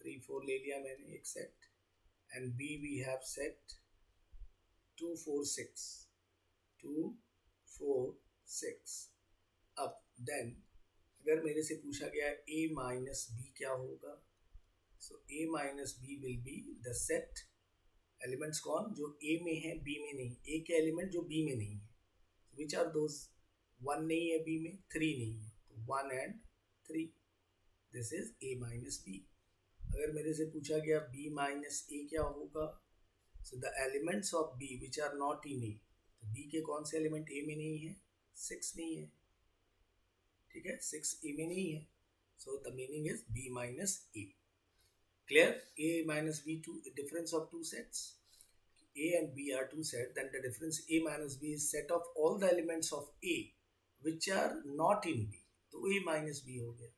3 4 ले लिया मैंने एक set. And B we have set 2 4 6 2 4 6. अब देन अगर मेरे से पूछा गया ए माइनस बी क्या होगा. So A minus B will be the set elements कौन जो A में है B में नहीं. A के एलिमेंट जो B में नहीं है. So which are those? 1 नहीं है B में, 3 नहीं है, तो 1 and 3. This is A minus B. अगर मेरे से पूछा गया B minus A क्या होगा. So the elements of B which are not in A. तो B के कौन से एलिमेंट A में नहीं है. 6 नहीं है, ठीक है. 6 A में नहीं है. So the meaning is B minus A. Clear? A minus B, difference of two sets. A and B are two sets. Then the difference A minus B is set of all the elements of A which are not in B. तो A minus B हो गया.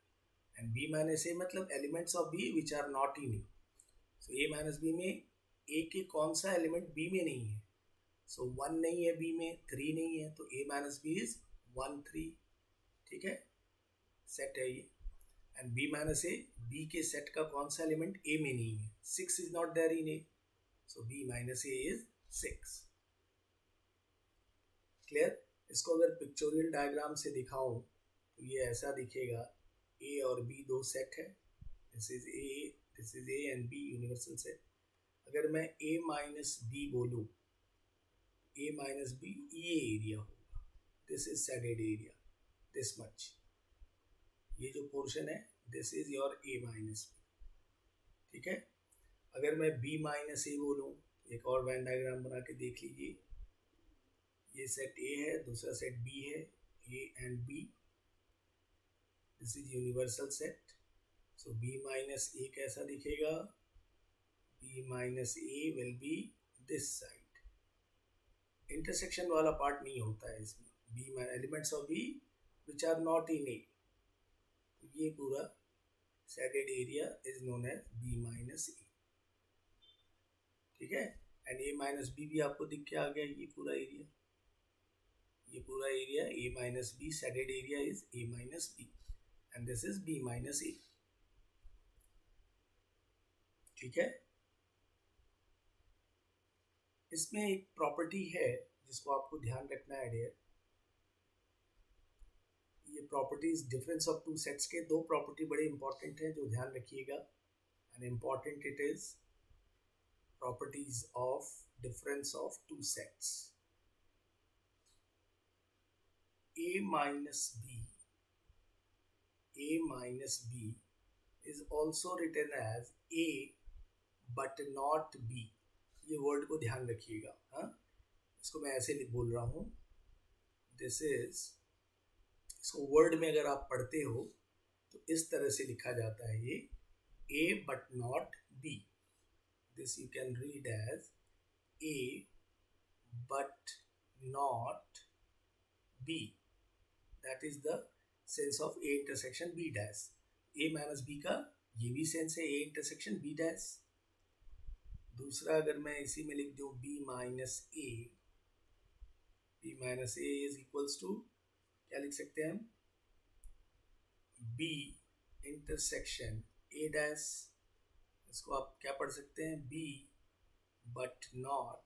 And B minus A मतलब elements of B which are not in A. So A minus B में A के कौन सा element B में नहीं है. So 1 नहीं है B में, 3 नहीं है, तो A minus B is 1 3. ठीक है, सेट है ये. And B minus A, B के सेट का कौन सा एलिमेंट A में नहीं है. 6 is not there in A, so B minus A is 6. Clear? इसको अगर पिक्चोरियल डायग्राम से दिखाऊं तो ये ऐसा दिखेगा. A और B दो सेट है. This is A and B universal set. अगर मैं A माइनस B बोलूं, A माइनस B ये एरिया होगा. This is shaded area, this much. ये जो पोर्शन है this is your A minus B, ठीक है. अगर मैं B माइनस ए बोलूँ, एक और वेन डायग्राम बना के देख लीजिए. ये सेट A है, दूसरा सेट B है. A and B, this is universal set. So B minus A कैसा दिखेगा. B minus A will be this side. Intersection वाला पार्ट नहीं होता है इसमें. B elements of B which are not in A. ये पूरा shaded area is known as B minus A, ठीक है. एंड A माइनस B भी आपको दिख के आ गया. ये पूरा area A minus B shaded area is A minus B and this is B minus A, ठीक है. इसमें एक प्रॉपर्टी है जिसको आपको ध्यान रखना है डियर. ये properties difference of two sets के दो प्रॉपर्टी बड़े इंपॉर्टेंट हैं जो ध्यान रखिएगा. And important it is properties of difference of two sets. A minus B is also written as A but not B. ये वर्ड को ध्यान रखिएगा. हाँ, इसको मैं ऐसे बोल रहा हूँ. दिस इज, इसको वर्ड में अगर आप पढ़ते हो तो इस तरह से लिखा जाता है ये A but not B. This you can read as A but not B. That is the sense of A intersection B dash. A minus B का ये भी सेंस है, A intersection B dash. दूसरा अगर मैं इसी में लिख दूँ B minus A is equals to क्या लिख सकते हैं हम. B intersection A dash. इसको आप क्या पढ़ सकते हैं. B but not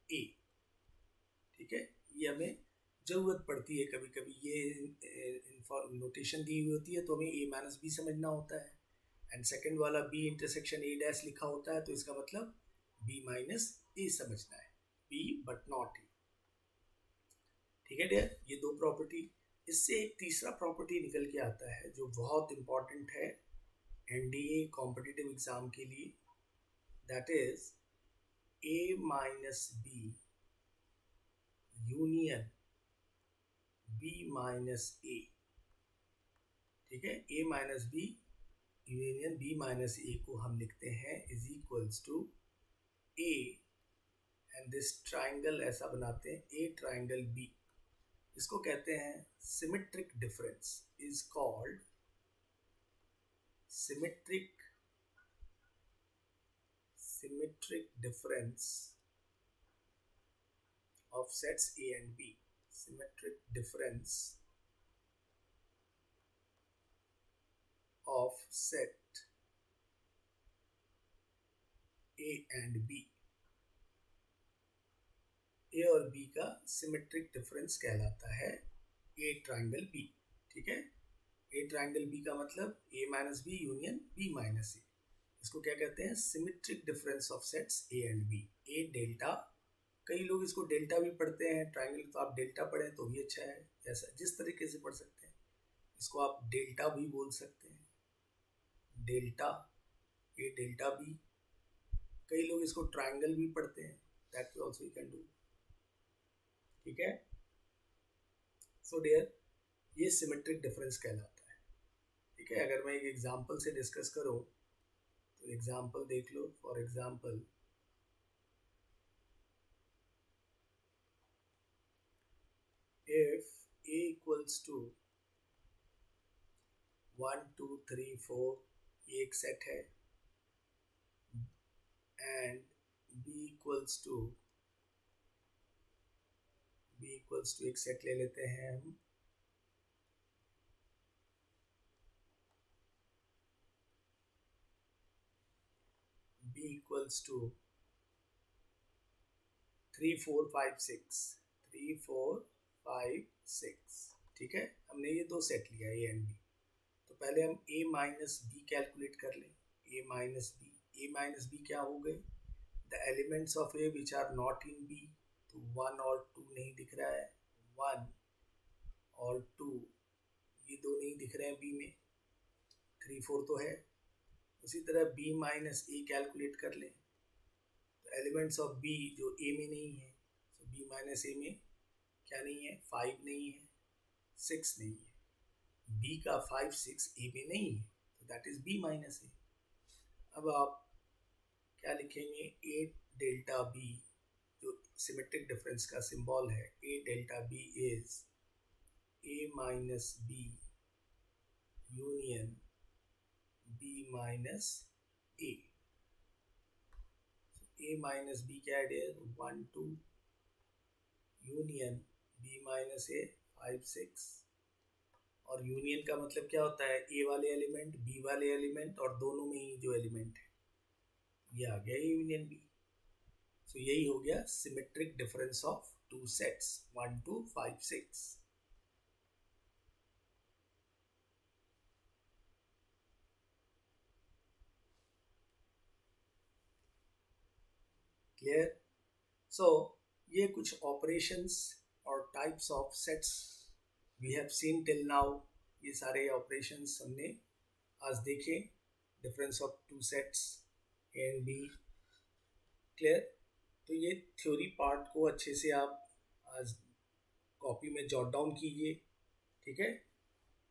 A, ठीक है. ये हमें ज़रूरत पड़ती है कभी कभी. ये नोटेशन दी हुई होती है तो हमें A माइनस B समझना होता है. एंड सेकेंड वाला बी इंटरसेक्शन ए डैश लिखा होता है, तो इसका मतलब बी माइनस ए समझना है, बी बट नॉट ए। ठीक है डियर, ये दो प्रॉपर्टी। इससे एक तीसरा प्रॉपर्टी निकल के आता है जो बहुत इंपॉर्टेंट है एनडीए कॉम्पिटिटिव एग्जाम के लिए, that is A minus B union B minus A. ठीक है, A minus B union B minus A को हम लिखते हैं is equals to A, and this triangle ऐसा बनाते हैं ए ट्राइंगल बी। इसको कहते हैं symmetric difference, is called symmetric difference of sets A and B. Symmetric difference of set A and B. A और B का सिमेट्रिक डिफरेंस कहलाता है A ट्राइंगल B। ठीक है, A ट्राइंगल B का मतलब A माइनस बी यूनियन B minus A. इसको क्या कहते हैं? Symmetric difference of sets A and B। A delta, कई लोग इसको डेल्टा भी पढ़ते हैं, ट्राइंगल तो आप डेल्टा पढ़ें तो भी अच्छा है, जैसा जिस तरीके से पढ़ सकते हैं। इसको आप डेल्टा भी बोल सकते हैं, डेल्टा ए डेल्टा बी। कई लोग इसको ट्राइंगल भी पढ़ते हैं, that also you can do. ठीक है, सो डियर, ये सिमेट्रिक डिफरेंस कहलाता है। ठीक है, अगर मैं एक एग्जांपल से डिस्कस करूं तो एग्जांपल देख लो। For example, if a equals to 1 2 3 4 ये एक सेट है, एंड b इक्वल्स टू एक सेट ले लेते हैं हम, b इक्वल्स टू 3 4 5 6 3 4 5 6। ठीक है, हमने ये दो सेट लिया ए एंड बी। तो पहले हम a माइनस बी कैलकुलेट कर लें। a माइनस बी क्या हो गए? The elements of a which are not in b, तो 1 और 2 नहीं दिख रहा है, 1 और 2 ये दो नहीं दिख रहे हैं b में, 3 4 तो है। उसी तरह b माइनस ए कैलकुलेट कर लें, तो एलिमेंट्स ऑफ b जो a में नहीं है, तो b माइनस ए में क्या नहीं है? 5 नहीं है, 6 नहीं है। b का 5 6 a में नहीं है, तो that is b minus A. अब आप क्या लिखेंगे? a डेल्टा b, जो सिमेट्रिक डिफरेंस का सिंबल है, a delta b is a minus b union b minus a। a minus b क्या है dear? 1 2 union b minus a 5 6। और यूनियन का मतलब क्या होता है? ए वाले एलिमेंट, बी वाले एलिमेंट, और दोनों में ही जो एलिमेंट है, ये आ गया यूनियन बी। सो यही हो गया symmetric difference of two sets 1 2 5 6। Clear? So ये कुछ ऑपरेशंस और types of sets we have seen till now. ये सारे ऑपरेशंस हमने आज देखे, difference of two sets A and B. Clear? तो ये थ्योरी पार्ट को अच्छे से आप आज कॉपी में जॉट डाउन कीजिए। ठीक है,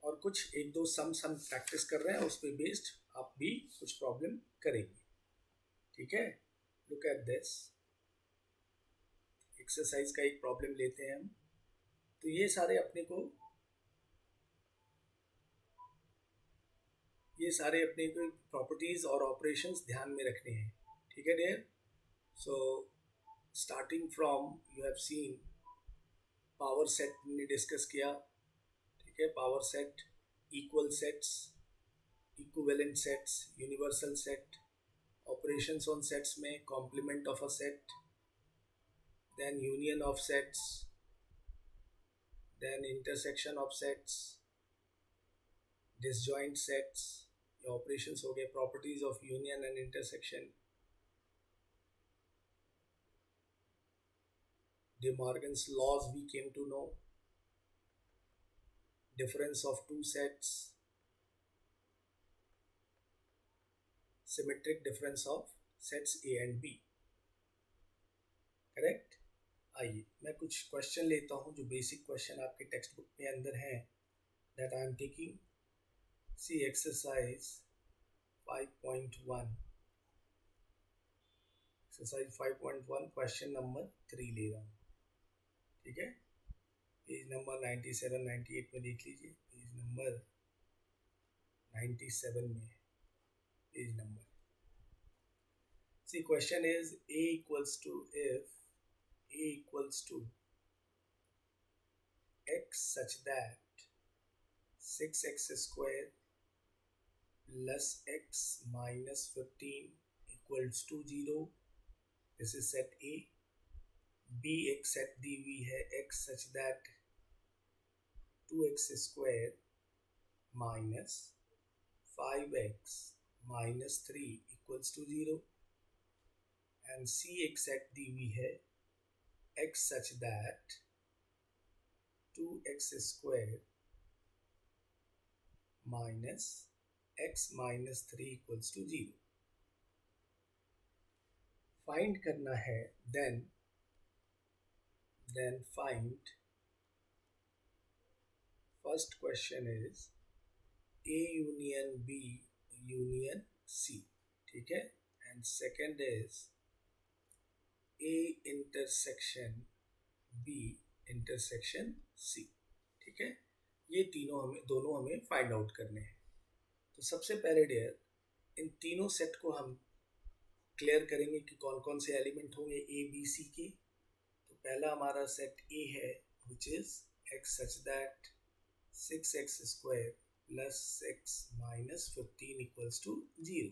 और कुछ एक दो सम प्रैक्टिस कर रहे हैं, उस पर बेस्ड आप भी कुछ प्रॉब्लम करेंगे। ठीक है, लुक एट दिस एक्सरसाइज का एक प्रॉब्लम लेते हैं हम। तो ये सारे अपने को प्रॉपर्टीज और ऑपरेशंस ध्यान में रखने हैं। ठीक है dear? So starting from you have seen power set हमने डिस्कस किया। ठीक है, power set, equal sets, equivalent sets, universal set, operations on sets में complement of a set, then union of sets, then intersection of sets, disjoint sets operations हो गए, properties of union and intersection, De Morgan's laws we came to know, difference of two sets, symmetric difference of sets A and B. Correct. आइए मैं कुछ question लेता हूँ जो basic question आपके textbook में अंदर हैं, that I am taking. C exercise 5.1, exercise 5.1 question number 3 ले रहा हूँ, ठीक है। पेज नंबर 97 98 में देख लीजिए, पेज नंबर 97 में page number. C question is A equals to, if A equals to x such that 6x square plus x minus 15 equals to 0, this is set A. B एक set दी हुई है x such that 2x square minus 5x minus 3 equals to 0, and C एक set दी हुई है x such that 2x square minus x minus 3 equals to 0. Find करना है, then find, first question is A union B union C, ठीक है, and second is A intersection B intersection C, ठीक है। ये दोनों हमें फाइंड आउट करने हैं। तो सबसे पहले डियर इन तीनों सेट को हम क्लियर करेंगे कि कौन कौन से एलिमेंट होंगे ए बी सी के। तो पहला हमारा सेट ए है which is X such that 6x square plus 6 minus 15 equals to 0।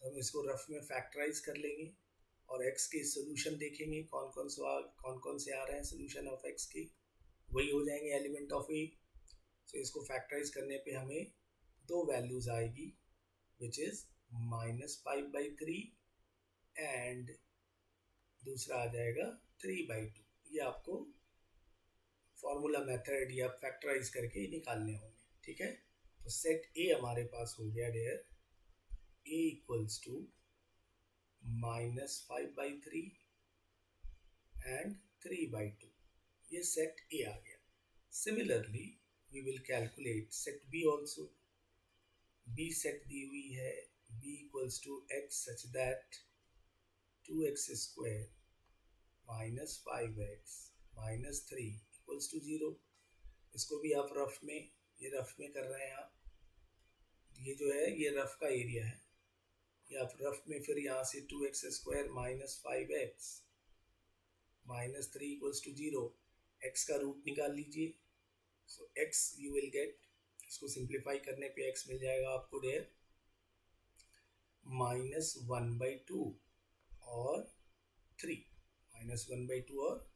तो हम इसको रफ में फैक्टराइज कर लेंगे और x के सोल्यूशन देखेंगे कौन कौन से आ रहे हैं सोल्यूशन ऑफ x के, वही हो जाएंगे एलिमेंट ऑफ ए। तो इसको फैक्टराइज करने पे हमें दो वैल्यूज आएगी विच इज -5/3 एंड दूसरा आ जाएगा 3/2। ये आपको फॉर्मूला मेथड या फैक्टराइज करके निकालने होंगे, ठीक है। तो सेट ए हमारे पास हो गया dear, A equals to -5/3 and 3/2, ये सेट ए आ गया। Similarly we will calculate set B also. B set दी हुई है b equals to x such that 2x square minus 5x minus 3 equals to 0। इसको भी आप रफ में कर रहे हैं आप, ये जो है ये रफ का एरिया है, ये आप रफ में फिर यहाँ से 2x square minus 5x minus 3 equals to 0, x का रूट निकाल लीजिए। So x you will get, इसको सिंप्लीफाई करने पे x मिल जाएगा आपको डेयर -1/2 और 3, -1/2 और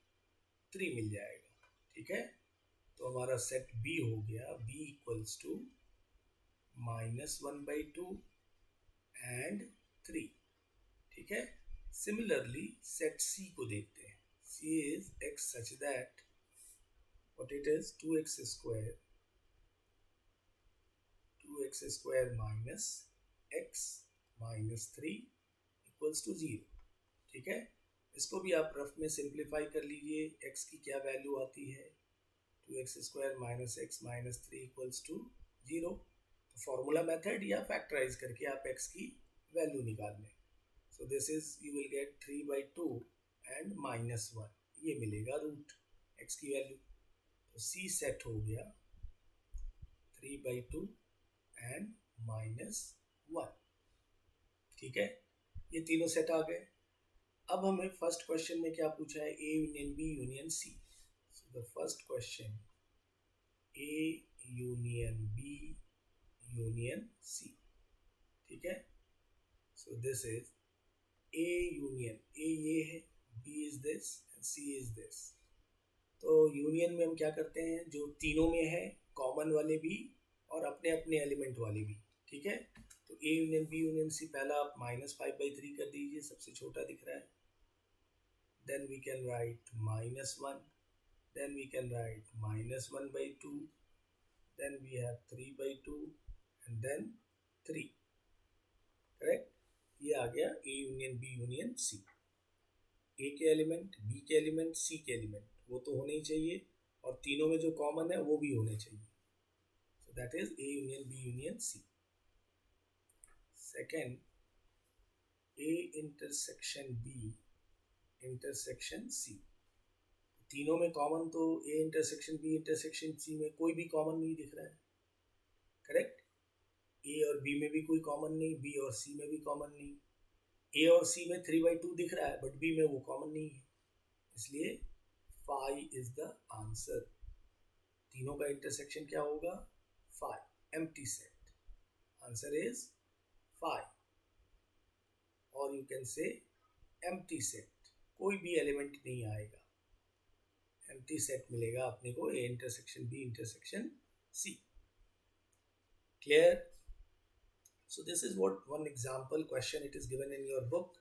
3 मिल जाएगा, ठीक है। तो हमारा सेट B हो गया, B इक्वल्स टू -1/2 एंड 3, ठीक है। सिमिलरली सेट C को देखते हैं। C is x such that what it is 2x square minus x minus 3 equals to 0, ठीक है। इसको भी आप रफ में सिंप्लीफाई कर लीजिए। x की क्या वैल्यू आती है, 2x square minus x minus 3 equals to 0। तो फॉर्मूला मेथड या फैक्टराइज करके आप x की वैल्यू निकाल लें। सो this is you will gate 3/2 and -1, ये मिलेगा रूट x की वैल्यू। तो C सेट हो गया 3/2 एंड -1, ठीक है। ये तीनों सेट आ गए। अब हमें फर्स्ट क्वेश्चन में क्या पूछा है, A union B union C। So the first question A union B union C, ठीक है। So this is A union, A ये है, B is this and C is this. तो यूनियन में हम क्या करते हैं, जो तीनों में है कॉमन वाले भी और अपने अपने एलिमेंट वाले भी, ठीक है, तो A union B union C पहला आप -5/3 कर दीजिए, सबसे छोटा दिख रहा है. Then we can write -1. Then we can write -1/2. Then we have 3/2 and then 3. Correct. ये आ गया A union B union C. A के एलिमेंट, B के एलिमेंट, C के एलिमेंट वो तो होने ही चाहिए और तीनों में जो कॉमन है वो भी होने चाहिए. So that is A union B union C. Second, A intersection B intersection C. तीनों में कॉमन तो A intersection B intersection C में कोई भी कॉमन नहीं दिख रहा है. करेक्ट. A और B में भी कोई कॉमन नहीं, B और C में भी कॉमन नहीं. A और C में 3/2 दिख रहा है बट B में वो कॉमन नहीं है, इसलिए 5 इज द आंसर. तीनों का इंटरसेक्शन क्या होगा? 5. Empty set. Answer is 5. और you can say empty set, कोई भी एलिमेंट नहीं आएगा. एम्प्टी सेट मिलेगा अपने को A intersection B intersection C. Clear? So this is what one example question it is given in your book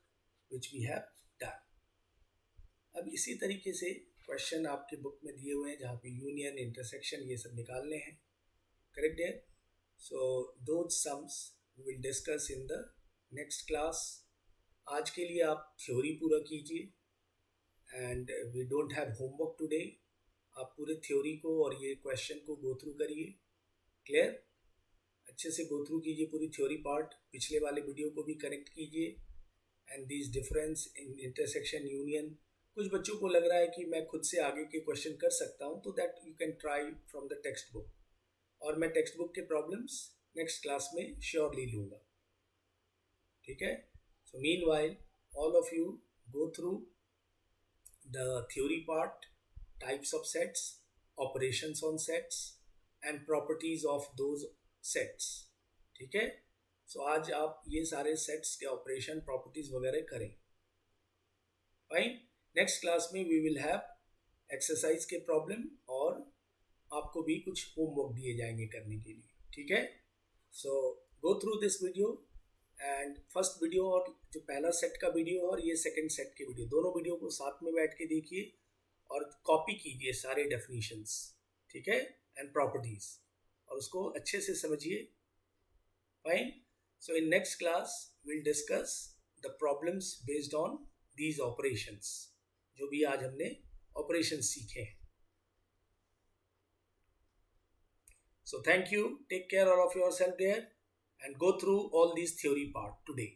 which we have done. अब इसी तरीके से क्वेश्चन आपके बुक में दिए हुए हैं जहाँ पे यूनियन इंटरसेक्शन ये सब निकालने हैं. करेक्ट है. So those sums we will discuss in the next class. आज के लिए आप थ्योरी पूरा कीजिए and we don't have homework today. आप पूरे थ्योरी को और ये क्वेश्चन को गो थ्रू करिए. क्लियर? अच्छे से गो थ्रू कीजिए पूरी थ्योरी पार्ट. पिछले वाले वीडियो को भी कनेक्ट कीजिए. And this difference in intersection union, कुछ बच्चों को लग रहा है कि मैं खुद से आगे के क्वेश्चन कर सकता हूँ, तो that you can try from the text book. और मैं टेक्स्ट बुक के प्रॉब्लम्स नेक्स्ट क्लास में श्योरली लूँगा. ठीक है. So meanwhile all of you go through the theory part, types of sets, operations on sets and properties of those sets. ठीक है. सो आज आप ये सारे सेट्स के ऑपरेशन, प्रॉपर्टीज वगैरह करें. फाइन. नेक्स्ट क्लास में वी विल हैव एक्सरसाइज के प्रॉब्लम और आपको भी कुछ होमवर्क दिए जाएंगे करने के लिए. ठीक है. So go through this video and first video और जो पहला सेट का वीडियो और ये सेकंड सेट के वीडियो, दोनों वीडियो को साथ में बैठ के देखिए और कॉपी कीजिए सारे डेफिनेशंस. ठीक है. एंड प्रॉपर्टीज, और उसको अच्छे से समझिए. Fine. So in next class will discuss the problems based on these operations, जो भी आज हमने ऑपरेशन सीखे हैं. So thank you. Take care all of yourself there and go through all these theory part today.